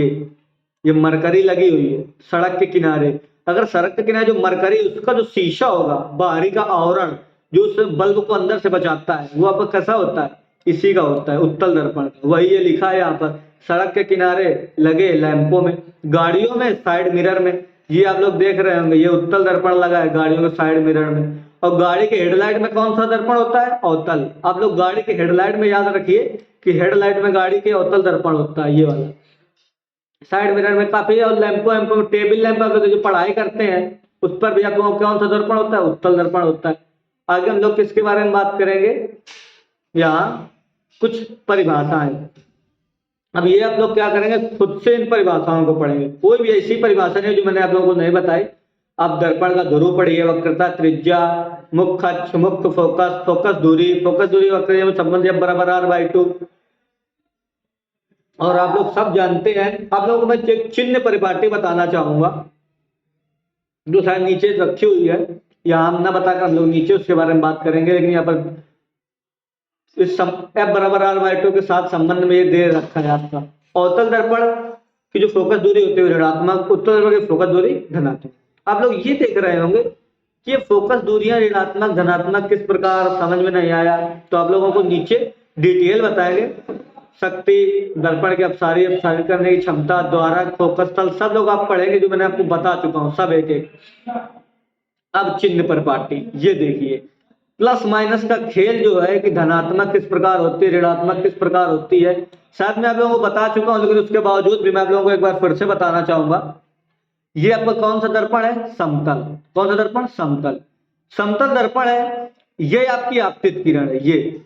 ये मरकरी लगी हुई है सड़क के किनारे। अगर सड़क के किनारे जो मरकरी, उसका जो शीशा होगा बाहरी का आवरण जो उस बल्ब को अंदर से बचाता है, वो आपका कैसा होता है, इसी का होता है उत्तल दर्पण। वही ये लिखा है यहाँ पर, सड़क के किनारे लगे लैंपों में, गाड़ियों में, साइड मिरर में, ये आप लोग देख रहे होंगे ये उत्तल दर्पण लगा है गाड़ियों के साइड मिरर में। और गाड़ी के हेडलाइट में कौन सा दर्पण होता है? अवतल। आप लोग गाड़ी के हेडलाइट में याद रखिए कि हेडलाइट में गाड़ी के अवतल दर्पण होता है, ये वाला। साइड मिरर में काफी, और लैंपों एम्पो टेबल लैंप आप जो पढ़ाई करते हैं उस पर भी आप लोगों को कौन सा दर्पण होता है? उत्तल दर्पण होता है। आगे हम लोग किसके बारे में बात करेंगे? यहाँ कुछ परिभाषाएं। अब ये आप लोग क्या करेंगे, खुद से इन परिभाषाओं को पढ़ेंगे। कोई भी ऐसी परिभाषा नहीं जो मैंने आप लोगों को नहीं बताई। आप दर्पण का ध्रुव पढ़िए, वक्रता, त्रिज्या, मुख्य अक्ष, मुख्य फोकस, फोकस दूरी वक्र संबंध बराबर r/2। और आप लोग सब जानते हैं। आप लोगों को मैं एक चिन्ह परिपाटी बताना चाहूंगा जो शायद नीचे रखी हुई है, यहाँ हम ना बताकर हम लोग नीचे उसके बारे में बात करेंगे, लेकिन यहाँ पर इस f बराबर r/2 के साथ संबंध में ये दे रखा है आपका। अवतल दर्पण की जो फोकस दूरी होती है ऋणात्मक, उत्तल दर्पण की फोकस दूरी धनात्मक। आप लोग ये देख रहे होंगे कि ये फोकस दूरियां ऋणात्मक धनात्मक किस प्रकार, समझ में नहीं आया तो आप लोगों को नीचे डिटेल बताएंगे। शक्ति, दर्पण की अपसारित करने की क्षमता, द्वारक, फोकस तल, सब लोग आप पढ़ेंगे जो मैंने आपको बता चुका हूँ, सब एक एक। अब चिन्ह परिपाटी ये देखिए, प्लस माइनस का खेल जो है कि धनात्मक किस प्रकार होती है, ऋणात्मक किस प्रकार होती है, शायद मैं आप लोगों को बता चुका हूं, लेकिन उसके बावजूद भी मैं आप लोगों को एक बार फिर से बताना चाहूंगा। ये आपका कौन सा दर्पण है? समतल। कौन सा दर्पण? समतल। समतल दर्पण है, ये आपकी आपतित किरण है। ये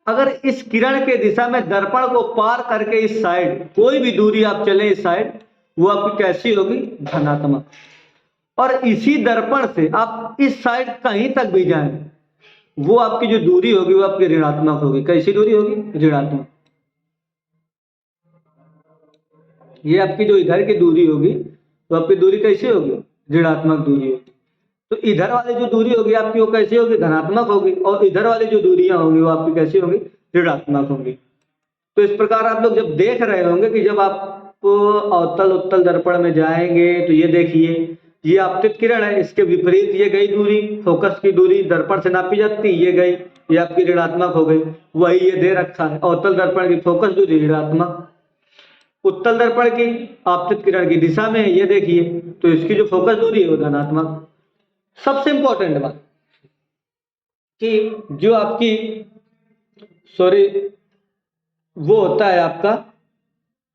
अगर इस किरण के दिशा में दर्पण को पार करके इस साइड कोई भी दूरी आप चले इस साइड, वो आपकी कैसी होगी? धनात्मक। और इसी दर्पण से आप इस साइड कहीं तक भी जाएं, वो आपकी जो दूरी होगी वो आपकी ऋणात्मक होगी। कैसी दूरी होगी? ऋणात्मक। ये आपकी जो इधर की दूरी होगी तो आपकी दूरी कैसी होगी? ऋणात्मक दूरी होगी। तो इधर वाली जो दूरी होगी आपकी वो कैसी होगी? धनात्मक होगी। और इधर वाली जो दूरियां होंगी वो आपकी कैसी होंगी? ऋणात्मक होंगी। तो इस प्रकार आप लोग जब देख रहे होंगे कि जब आप अवतल उत्तल दर्पण में जाएंगे तो ये देखिए, ये आपतित किरण है, इसके विपरीत ये गई दूरी, फोकस की दूरी दर्पण से नापी जाती, ये गई, ये आपकी ऋणात्मक हो गई। वही ये दे रखा है, अवतल दर्पण की फोकस दूरी ऋणात्मक, उत्तल दर्पण की आपतित किरण की दिशा में ये देखिए, तो इसकी जो फोकस दूरी है वो धनात्मक। सबसे इंपॉर्टेंट बात कि जो आपकी वो होता है आपका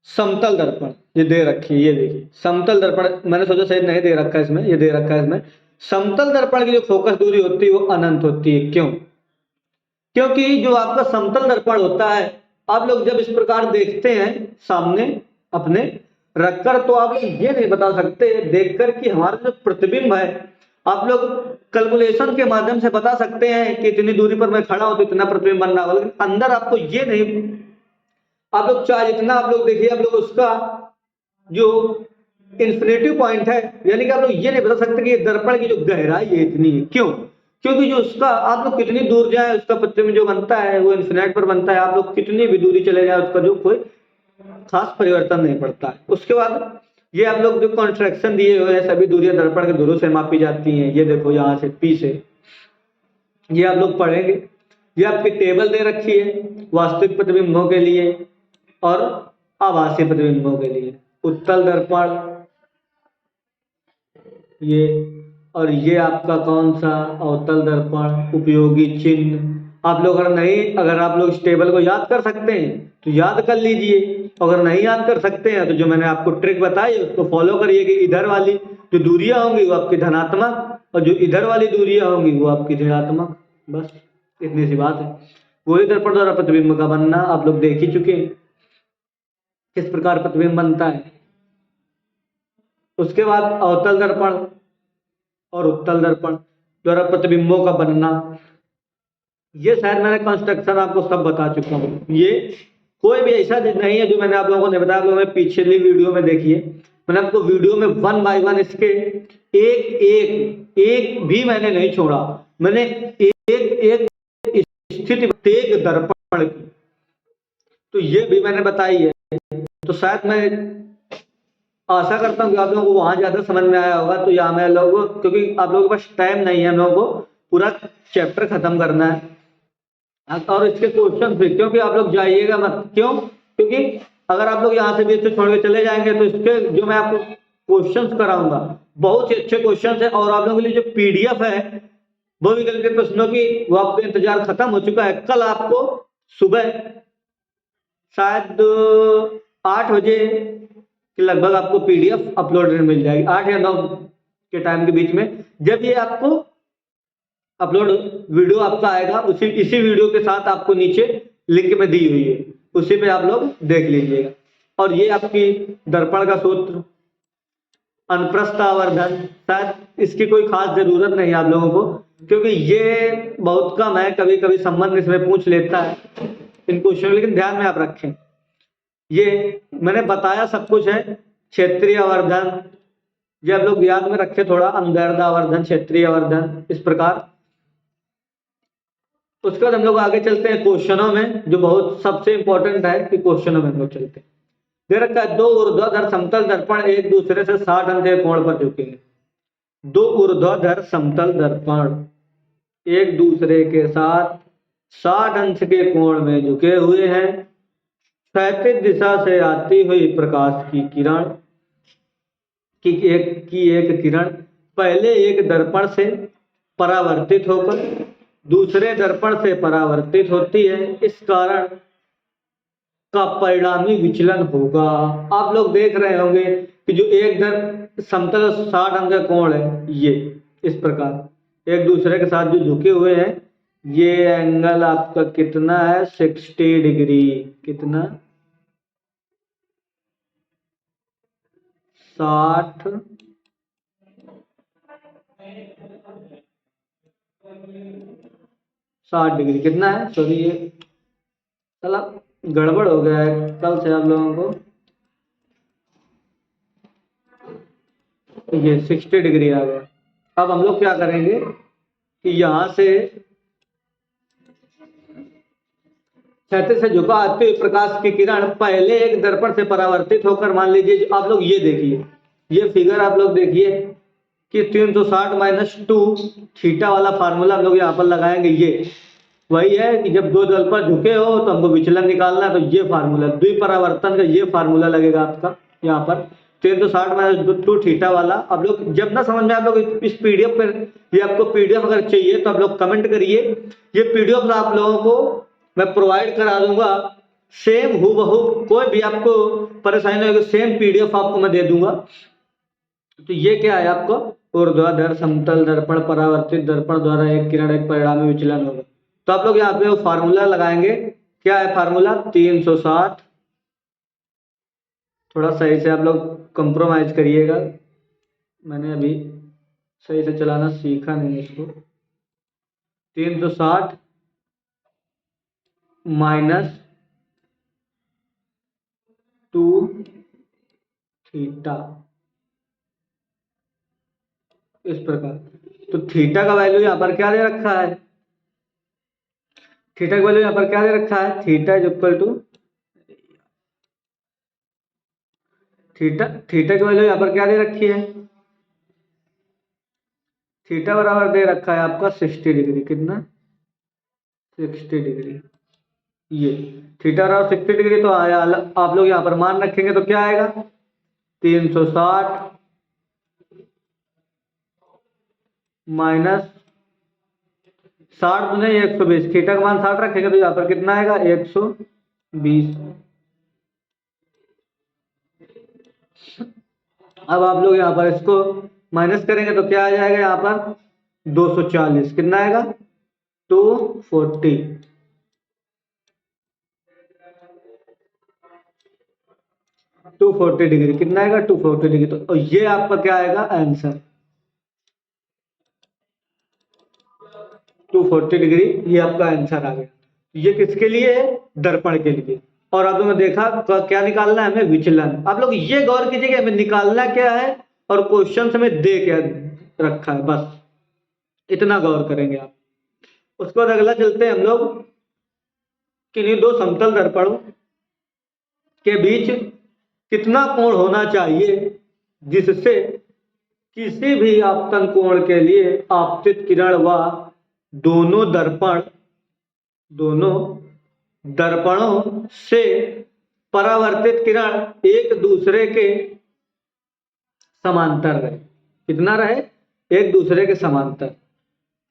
समतल दर्पण, ये दे रखी है, ये देखिए समतल दर्पण, मैंने सोचा शायद नहीं दे रखा है इसमें, ये दे रखा है इसमें। समतल दर्पण की जो फोकस दूरी होती है वो अनंत होती है। क्यों? क्योंकि जो आपका समतल दर्पण होता है, आप लोग जब इस प्रकार देखते हैं सामने अपने रखकर, तो आप ये नहीं बता सकते देखकर कि हमारा जो प्रतिबिंब है, आप लोग कैलकुलेशन के माध्यम से बता सकते हैं कि इतनी दूरी पर मैं खड़ा हूं तो इतना प्रतिबिंब बन रहा होगा, लेकिन अंदर आपको ये नहीं, आप लोग चाहे जितना आप लोग देखिए, आप लोग उसका जो इन्फिनेटिव पॉइंट है, यानी कि आप लोग ये नहीं बता सकते कि ये दर्पण की जो गहराई है इतनी है। क्यों? क्योंकि जो उसका आप लोग कितनी दूर जाए उसका प्रतिबिंब जो बनता है वो इन्फिनेट पर बनता है। आप लोग कितनी भी दूरी चले जाए उसका जो कोई खास परिवर्तन नहीं पड़ता है। उसके बाद ये आप लोग जो कॉन्ट्रैक्शन दिए हुए हैं, सभी दूरियां दर्पण के ध्रुव से मापी जाती हैं। ये देखो यहाँ से पी से, ये आप लोग पढ़ेंगे। ये आपकी टेबल दे रखी है वास्तविक प्रतिबिंबों के लिए और आभासी प्रतिबिंबों के लिए। उत्तल दर्पण ये, और ये आपका कौन सा? अवतल दर्पण। उपयोगी चिन्ह आप लोग अगर आप लोग इस टेबल को याद कर सकते हैं तो याद कर लीजिए, अगर नहीं याद कर सकते हैं तो जो मैंने आपको ट्रिक बताई उसको फॉलो करिए कि इधर वाली जो दूरियां होंगी वो आपकी धनात्मक और जो इधर वाली दूरियां होंगी वो आपकी ऋणात्मक। बस इतनी सी बात है। गोली दर्पण द्वारा प्रतिबिंब का बनना आप लोग देख ही चुके हैं, किस प्रकार प्रतिबिंब बनता है। उसके बाद अवतल दर्पण और उत्तल दर्पण द्वारा प्रतिबिंबों का बनना, ये शायद मैंने कंस्ट्रक्शन आपको सब बता चुका हूँ। ये कोई भी ऐसा चीज नहीं है जो मैंने आप लोगों को नहीं बताया। आप लोगों ने पिछली वीडियो में देखिए, मैंने आपको वीडियो में 1 बाय 1 इसके एक भी मैंने नहीं छोड़ा। मैंने एक स्थिति प्रत्येक दर्पण की तो ये भी मैंने बताई है। तो शायद मैं आशा करता हूँ कि आप लोगों को वहां ज्यादा समझ में आया होगा। तो यहाँ मैं लोगों, क्योंकि आप लोगों के पास टाइम नहीं है, हम लोगों को पूरा चैप्टर खत्म करना है और इसके क्वेश्चन भी, क्योंकि आप लोग जाइएगा मत। क्यों? क्योंकि अगर आप लोग यहाँ से बीच से छोड़ के चले जाएंगे तो इसके जो मैं आपको क्वेश्चंस कराऊंगा बहुत ही अच्छे क्वेश्चंस है। और आप लोगों के लिए जो PDF है वो विकल्प के प्रश्नों की वो आपका इंतजार खत्म हो चुका है। कल आपको सुबह शायद 8 बजे के लगभग आपको पीडीएफ अपलोडेड मिल जाएगी, 8 या 9 के टाइम के बीच में। जब ये आपको अपलोड वीडियो आपका आएगा, इसी वीडियो के साथ आपको नीचे लिंक में दी हुई है, उसी पे आप लोग देख लीजिएगा। और ये आपकी दर्पण का सूत्र, अनुप्रस्थ आवर्धन, शायद इसकी कोई खास जरूरत नहीं आप लोगों को, क्योंकि ये बहुत कम है, कभी कभी संबंध इसमें पूछ लेता है इन क्वेश्चन, लेकिन ध्यान में आप रखें ये मैंने बताया सब कुछ है। क्षेत्रीय आवर्धन ये आप लोग याद में रखें थोड़ा, अनुदैर्ध्य आवर्धन, क्षेत्रीय आवर्धन, इस प्रकार। उसके बाद हम लोग आगे चलते हैं क्वेश्चनों में, जो बहुत सबसे इंपॉर्टेंट है कि क्वेश्चनों में हम लोग चलते हैं। दे रखा है, दो ऊर्ध्वाधर समतल दर्पण एक दूसरे से 60 अंश के कोण पर झुकेंगे। दो ऊर्ध्वाधर समतल दर्पण एक दूसरे के साथ 60 अंश के कोण में झुके हुए हैं। क्षैतिज दिशा से आती हुई प्रकाश की किरण की एक किरण पहले एक दर्पण से परावर्तित होकर दूसरे दर्पण से परावर्तित होती है। इस कारण का परिणामी विचलन होगा। आप लोग देख रहे होंगे कि जो एक समतल 60 अंश का कोण है, ये इस प्रकार एक दूसरे के साथ जो झुके हुए हैं, ये एंगल आपका कितना है, 60 डिग्री। कितना? 60 डिग्री कितना है, सॉरी ये चला गड़बड़ हो गया है कल से आप लोगों को। ये 60 डिग्री आ गया। अब हम लोग क्या करेंगे कि यहां से क्षैतिज से झुका आते हुए प्रकाश की किरण पहले एक दर्पण से परावर्तित होकर, मान लीजिए आप लोग ये देखिए, ये फिगर आप लोग देखिए कि 360 माइनस 2 थीटा वाला फार्मूला हम लोग यहाँ पर लगाएंगे। ये वही है कि जब दो दर्पण झुके हो तो हमको विचलन निकालना है, तो ये फार्मूला द्विपरावर्तन का ये फार्मूला लगेगा आपका यहाँ पर 360 माइनस 2 थीटा वाला। अब लोग जब ना समझ में आप लोग इस पीडीएफ पर, ये आपको पीडीएफ अगर चाहिए तो आप लोग कमेंट करिए, ये पीडीएफ आप लोगों को मैं प्रोवाइड करा दूंगा, सेम हूबहू, कोई भी आपको परेशानी नहीं होगी, सेम पीडीएफ आपको मैं दे दूंगा। तो ये क्या है आपको, ऊर्ध्वाधर समतल दर्पण परावर्तित दर्पण द्वारा एक किरण एक परिणामी विचलन होगा। तो आप लोग यहाँ पे वो फार्मूला लगाएंगे, क्या है फार्मूला, 360, थोड़ा सही से आप लोग कंप्रोमाइज करिएगा, मैंने अभी सही से चलाना सीखा नहीं इसको। 360 माइनस 2 थीटा, इस प्रकार। तो थीटा का वैल्यू यहाँ पर क्या दे रखा है, थीटा का वैल्यू यहाँ पर क्या दे रखा है, theta is equal to, theta की वैल्यू यहाँ पर क्या दे रखी है, थीटा बराबर दे रखा है आपका 60 डिग्री। कितना, 60 डिग्री। ये थीटा बराबर 60 डिग्री, तो आया आप लोग यहाँ पर मान रखेंगे तो क्या आएगा, 360 माइनस 60 तो नहीं 120, थीटा का मान 60 रखेंगे तो यहाँ पर कितना आएगा, 120। अब आप लोग यहाँ पर इसको माइनस करेंगे तो क्या आ जाएगा, यहाँ पर 240, कितना आएगा, 240। टू 240 डिग्री, कितना आएगा, 240 डिग्री। तो ये आपका क्या आएगा आंसर, 240 डिग्री, ये आपका आंसर आ गया। ये किसके लिए है, दर्पण के लिए। और अब हमें देखा क्या निकालना है, हमें विचलन। आप लोग ये गौर कीजिए कि हमें निकालना क्या है और क्वेश्चन हमें दे क्या रखा है, बस इतना गौर करेंगे आप। उसके बाद अगला चलते हैं हम लोग, किन्हीं दो समतल दर्पणों के बीच कितना कोण होना चाहिए जिससे किसी भी आपतन कोण के लिए आपतित किरण व दोनों दर्पणों से परावर्तित किरण एक दूसरे के समांतर रहे। कितना रहे, एक दूसरे के समांतर।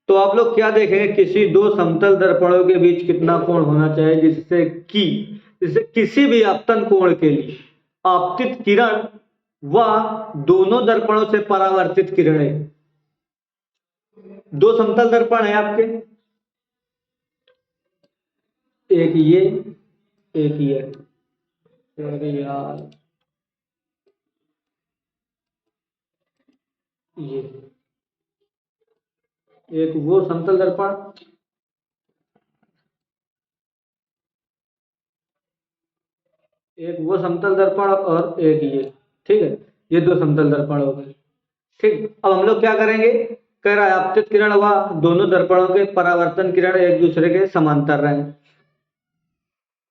तो आप लोग क्या देखेंगे, किसी दो समतल दर्पणों के बीच कितना कोण होना चाहिए जिससे किसी भी आपतन कोण के लिए आपतित किरण व दोनों दर्पणों से परावर्तित किरणें, दो समतल दर्पण है आपके, एक ये एक ये, अरे यार ये एक वो समतल दर्पण, एक वो समतल दर्पण और एक ये, ठीक है, ये दो समतल दर्पण हो गए। ठीक, अब हम लोग क्या करेंगे, कह रहा है आपतित किरण व दोनों दर्पणों के परावर्तन किरण एक दूसरे के समांतर रहें।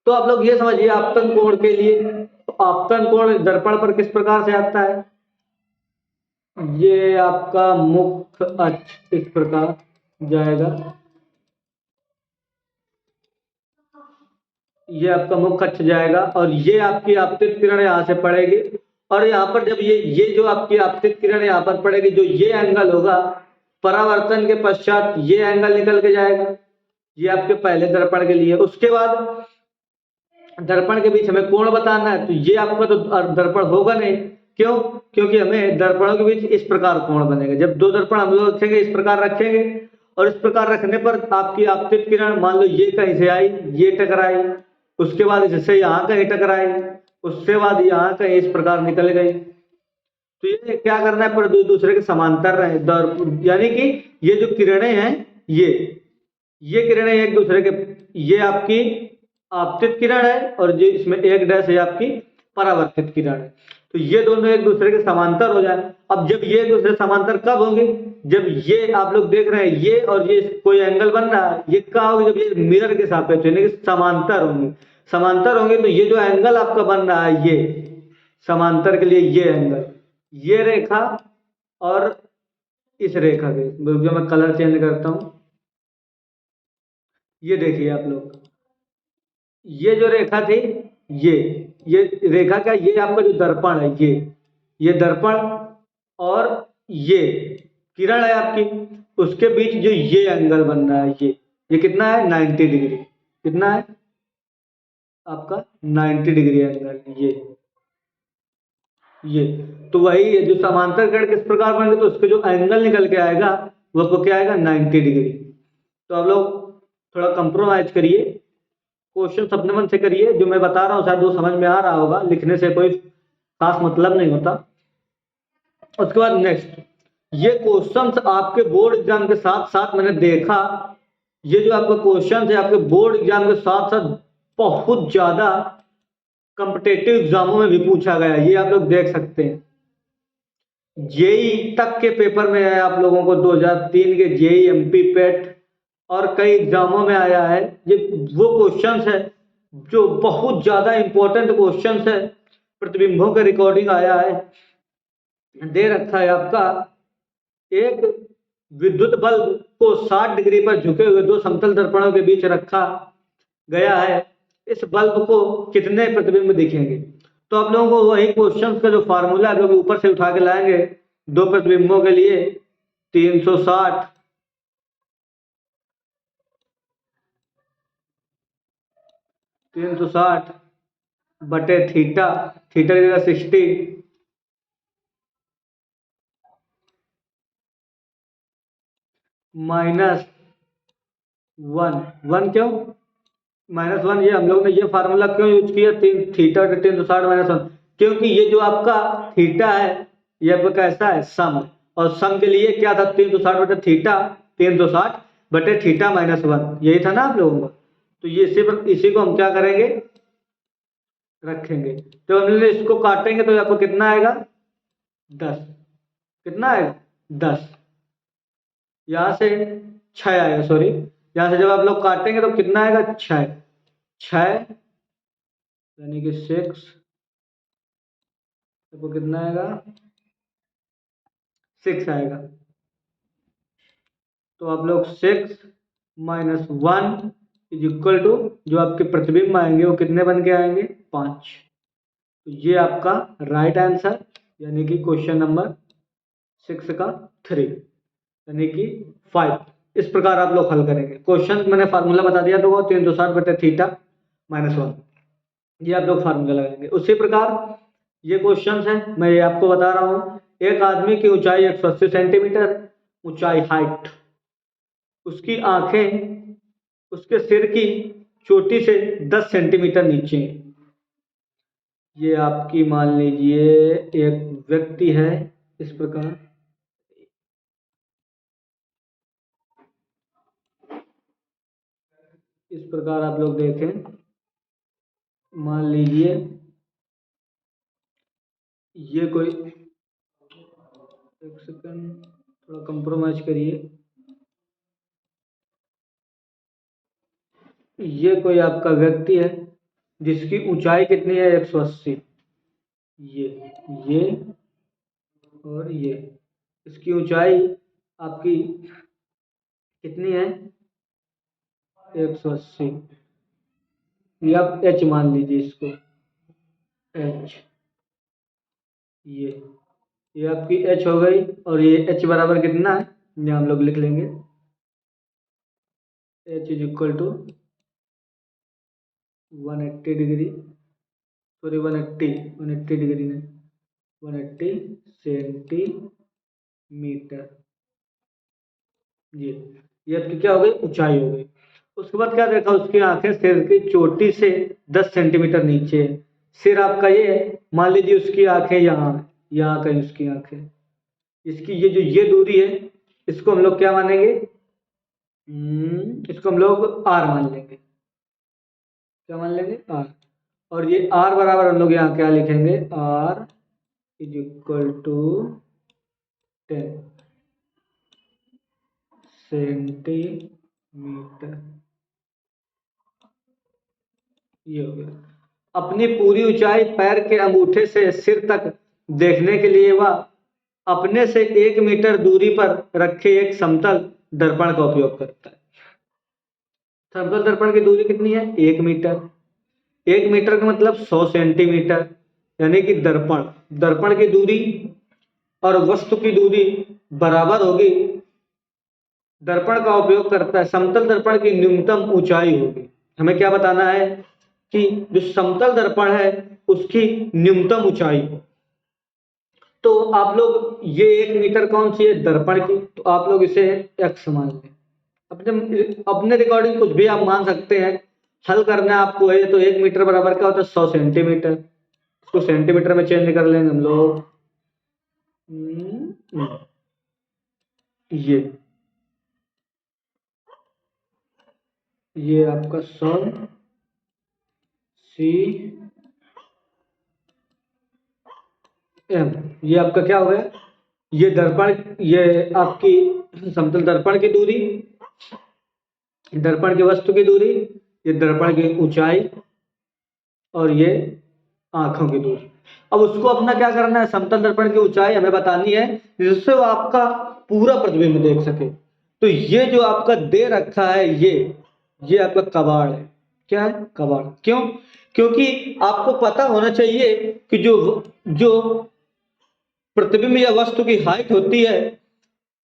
तो आप लोग ये समझिए आपतन कोण के लिए, तो आपतन कोण दर्पण पर किस प्रकार से आता है, ये आपका मुख्य अक्ष इस प्रकार जाएगा, ये आपका मुख्य अक्ष जाएगा और ये आपकी आपतित किरण यहाँ से पड़ेगी, और यहाँ पर जब ये जो आपकी आपतित किरण यहाँ पर पड़ेगी, जो ये एंगल होगा परावर्तन के पश्चात ये एंगल निकल के जाएगा, ये आपके पहले दर्पण के लिए। उसके बाद दर्पण के बीच हमें कोण बताना है, तो ये आपका तो दर्पण होगा नहीं, क्यों, क्योंकि हमें दर्पणों के बीच इस प्रकार कोण बनेगा। जब दो दर्पण हम लोग रखेंगे इस प्रकार रखेंगे, और इस प्रकार रखने पर आपकी आपतित किरण मान लो ये कहीं से आई, ये टकराई, उसके बाद इससे यहाँ कहीं टकराई, उसके बाद यहाँ कहीं इस प्रकार निकल गई। तो ये क्या करना है, पर दूसरे के समांतर रहे, यानी कि ये जो किरणें हैं ये किरणें एक दूसरे के, ये आपकी आपतित किरण है और जो इसमें एक डैश है आपकी परावर्तित किरण है, तो ये दोनों एक दूसरे के समांतर हो जाए। अब जब ये एक दूसरे समांतर कब होंगे, जब ये आप लोग देख रहे हैं ये और ये कोई एंगल बन रहा है, ये क्या होगी, जब ये मिरर के सापेक्ष यानी कि समांतर होंगे, समांतर होंगे तो ये जो एंगल आपका बन रहा है, ये समांतर के लिए ये एंगल, ये रेखा और इस रेखा के, जो मैं कलर चेंज करता हूं, ये देखिए आप लोग, ये जो रेखा थी ये रेखा का, ये आपका जो दर्पण है ये दर्पण और ये किरण है आपकी, उसके बीच जो ये एंगल बन रहा है ये कितना है, 90 डिग्री, कितना है आपका 90 डिग्री एंगल, ये तो वही है जो समांतर किरण किस प्रकार बनेंगे, तो उसके जो एंगल निकल के आएगा वो आपको क्या आएगा, 90 डिग्री। तो आप लोग थोड़ा कंप्रोमाइज करिए, क्वेश्चन अपने मन से करिए, जो मैं बता रहा हूँ शायद वो समझ में आ रहा होगा, लिखने से कोई खास मतलब नहीं होता। उसके बाद नेक्स्ट, ये क्वेश्चंस आपके बोर्ड एग्जाम के साथ साथ मैंने देखा, ये जो आपका क्वेश्चन है आपके बोर्ड एग्जाम के साथ साथ बहुत ज्यादा कॉम्पिटेटिव एग्जामों में भी पूछा गया, ये आप लोग देख सकते हैं। जेई तक के पेपर में आया आप लोगों को, 2003 के जेई एमपी पेट और कई एग्जामों में आया है, ये वो क्वेश्चंस है जो बहुत ज्यादा इंपॉर्टेंट क्वेश्चंस है। प्रतिबिंबों का रिकॉर्डिंग आया है, दे रखा है आपका, एक विद्युत बल्ब को 60 डिग्री पर झुके हुए दो समतल दर्पणों के बीच रखा गया है, इस बल्ब को कितने प्रतिबिंब दिखेंगे। तो आप लोगों को वही क्वेश्चन का जो फार्मूला है ऊपर से उठा के लाएंगे, दो प्रतिबिंबों के लिए 360 बटे थीटा, थीटा की जगह 60 -1, 1 क्यों -1, ये हम लोग ने ये फार्मूला क्यों यूज किया, थीटा 360 -1, क्योंकि ये जो आपका थीटा है ये आपका कैसा है, सम, और सम के लिए क्या था, 360 बटे थीटा, 360 बटे थीटा -1, यही था ना आप लोगों का। तो ये इसी को हम क्या करेंगे, रखेंगे। तो हम इसको काटेंगे तो आपको कितना आएगा, 10, कितना आएगा 10, यहां से 6 आएगा, सॉरी यहां से जब आप लोग काटेंगे तो कितना आएगा, 6 यानी कि 6, तो कितना आएगा, 6 आएगा। तो आप लोग 6 - 1 इज इक्वल टू, जो आपके प्रतिबिंब आएंगे वो कितने बन के आएंगे, 5। तो ये आपका राइट आंसर, यानी कि क्वेश्चन नंबर 6 का 3 यानी कि 5 इस प्रकार आप लोग हल करेंगे। क्वेश्चन मैंने फार्मूला बता दिया तो वो 360/θ-1, ये आप लोग फार्मूला लगाएंगे। उसी प्रकार ये क्वेश्चन है, मैं ये आपको बता रहा हूँ। एक आदमी की ऊंचाई 180 सेंटीमीटर, ऊंचाई हाइट, उसकी आंखें उसके सिर की चोटी से 10 सेंटीमीटर नीचे। ये आपकी मान लीजिए एक व्यक्ति है, इस प्रकार आप लोग देखें, मान लीजिए ये कोई, एक सेकंड थोड़ा कंप्रोमाइज करिए, ये कोई आपका व्यक्ति है जिसकी ऊंचाई कितनी है 180, ये और ये, इसकी ऊंचाई आपकी कितनी है 180, ये आप h मान लीजिए इसको, h, ये आपकी h हो गई। और ये h बराबर कितना है, ये हम लोग लिख लेंगे, h is equal to 180 degree, sorry 180 degree नहीं, 180 सेंटीमीटर। ये आपकी क्या हो गई, ऊंचाई हो गई। उसके बाद क्या देखा, उसकी आंखें सिर की चोटी से 10 सेंटीमीटर नीचे है। सिर आपका ये है, मान लीजिए उसकी आंखें यहाँ कहीं उसकी आंखें, इसकी ये जो ये दूरी है, इसको हम लोग क्या मानेंगे, इसको हम लोग आर मान लेंगे। क्या मान लेंगे, आर। और ये आर बराबर हम लोग यहाँ क्या लिखेंगे, R is equal to 10 centimetre. ये हो गया। अपनी पूरी ऊंचाई पैर के अंगूठे से सिर तक देखने के लिए वह अपने से 1 मीटर दूरी पर रखे एक समतल दर्पण का उपयोग करता है। समतल दर्पण की दूरी कितनी है, 1 मीटर। 1 मीटर का मतलब 100 सेंटीमीटर, यानी कि दर्पण की दूरी और वस्तु की दूरी बराबर होगी। दर्पण का उपयोग करता है, समतल दर्पण की न्यूनतम ऊंचाई होगी। हमें क्या बताना है कि जो समतल दर्पण है उसकी न्यूनतम ऊंचाई। तो आप लोग ये 1 मीटर कौन सी है, दर्पण की, तो आप लोग इसे x मान लें। अपने अपने रिकॉर्डिंग कुछ भी आप मान सकते हैं। हल करना आपको है तो 1 मीटर बराबर क्या होता है, 100 सेंटीमीटर। इसको सेंटीमीटर में चेंज कर लेंगे हम लोग। ये आपका 100 cm, ये आपका क्या हो गया, ये दर्पण, ये आपकी समतल दर्पण की दूरी, दर्पण की वस्तु की दूरी, ये दर्पण की ऊंचाई, और ये आंखों की दूरी। अब उसको अपना क्या करना है, समतल दर्पण की ऊंचाई हमें बतानी है जिससे वो आपका पूरा प्रतिबिंब देख सके। तो ये जो आपका दे रखा है, ये आपका कबाड़ है। क्या है, कबाड़। क्यों, क्योंकि आपको पता होना चाहिए कि जो प्रतिबिंब या वस्तु की हाइट होती है,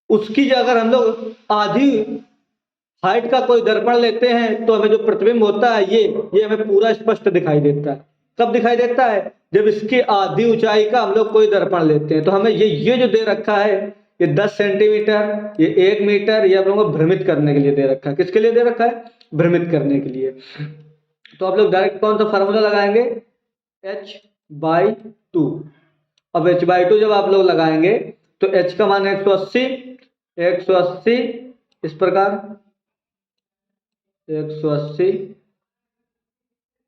उसकी जो अगर हम लोग आधी हाइट का कोई दर्पण लेते हैं तो हमें जो प्रतिबिंब होता है ये हमें पूरा स्पष्ट दिखाई देता है। कब दिखाई देता है, जब इसकी आधी ऊंचाई का हम लोग कोई दर्पण लेते हैं। तो हमें ये जो दे रखा है, ये 10 सेंटीमीटर, ये 1 मीटर, ये आप लोगों को भ्रमित करने के लिए दे रखा है। किसके लिए दे रखा है, भ्रमित करने के लिए। तो आप लोग डायरेक्ट कौन सा फार्मूला लगाएंगे, h/2। अब h/2 जब आप लोग लगाएंगे तो h का मान 180, 180 इस प्रकार 180,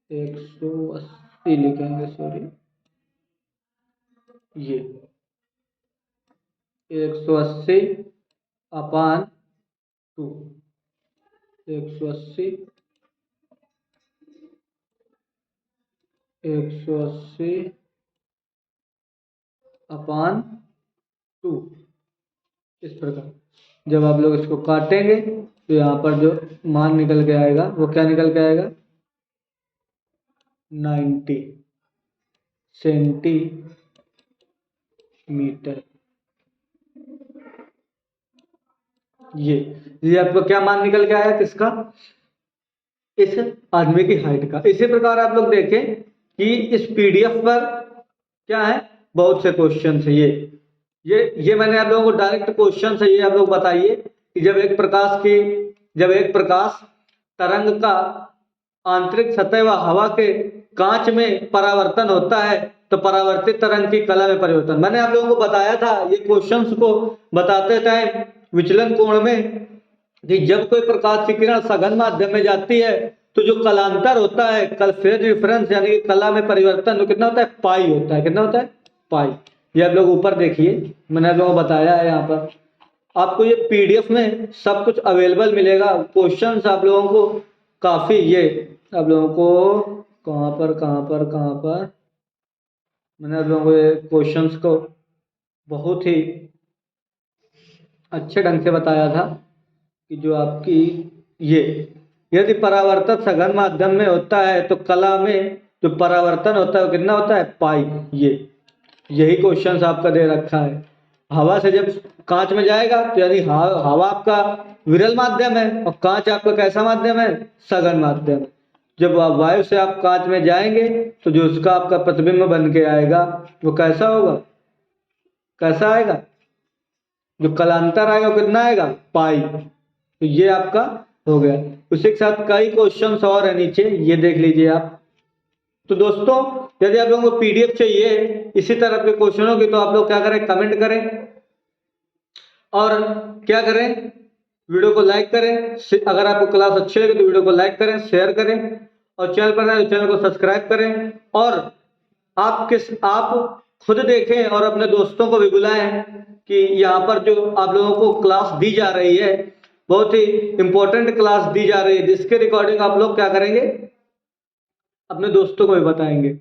180 लिखेंगे, सॉरी, ये 180 अपान 2, 180 अपान 2 इस प्रकार। जब आप लोग इसको काटेंगे तो यहाँ पर जो मान निकल के आएगा वो क्या निकल के आएगा, 90 सेंटीमीटर। ये आपको क्या मान निकल के आया किसका, इस आदमी की हाइट का। इसी प्रकार आप लोग देखें कि इस पीडीएफ पर क्या है, बहुत से क्वेश्चन है। ये मैंने आप लोगों को डायरेक्ट क्वेश्चन है, ये आप लोग बताइए कि जब एक प्रकाश तरंग का आंतरिक सतह व हवा के कांच में परावर्तन होता है तो परावर्तित तरंग की कला में परिवर्तन। मैंने आप लोगों को बताया था ये क्वेश्चंस को बताते टाइम विचलन कोण में कि जब कोई प्रकाश की किरण सघन माध्यम में जाती है तो जो कलांतर होता है, कल फेज डिफरेंस यानी कि कला में परिवर्तन, तो कितना होता है, पाई होता है। कितना होता है, पाई। ये आप लोग ऊपर देखिए, मैंने आप लोगों को बताया है। यहाँ पर आपको ये पीडीएफ में सब कुछ अवेलेबल मिलेगा। क्वेश्चंस आप लोगों को काफी, ये आप लोगों को कहाँ पर मैंने आप लोगों को ये क्वेश्चंस को बहुत ही अच्छे ढंग से बताया था कि जो आपकी ये, यदि परावर्तन सघन माध्यम में होता है तो कला में जो परावर्तन होता है वो कितना होता है, पाई। यही क्वेश्चंस आपका दे रखा है। हवा से जब कांच में जाएगा तो यानी हवा आपका विरल माध्यम है और कांच आपका कैसा माध्यम है, सघन माध्यम है। जब आप वायु से आप कांच में जाएंगे तो जो उसका आपका प्रतिबिंब बन के आएगा वो कैसा होगा, कैसा आएगा, जो कलांतर आएगा वो कितना आएगा, पाई। तो ये आपका हो गया। उसी के साथ कई क्वेश्चंस और है नीचे, ये देख लीजिए आप। तो दोस्तों यदि आप लोगों को पीडीएफ चाहिए इसी तरह के क्वेश्चनों की तो आप लोग क्या करें, कमेंट करें और क्या करें, वीडियो को लाइक करें। अगर आपको क्लास अच्छी लगे तो वीडियो को लाइक करें, शेयर करें और चैनल पर नए तो चैनल को सब्सक्राइब करें। और आप खुद देखें और अपने दोस्तों को भी बुलाएं कि यहाँ पर जो आप लोगों को क्लास दी जा रही है, बहुत ही इंपॉर्टेंट क्लास दी जा रही है, जिसके रिकॉर्डिंग आप लोग क्या करेंगे, अपने दोस्तों को भी बताएंगे।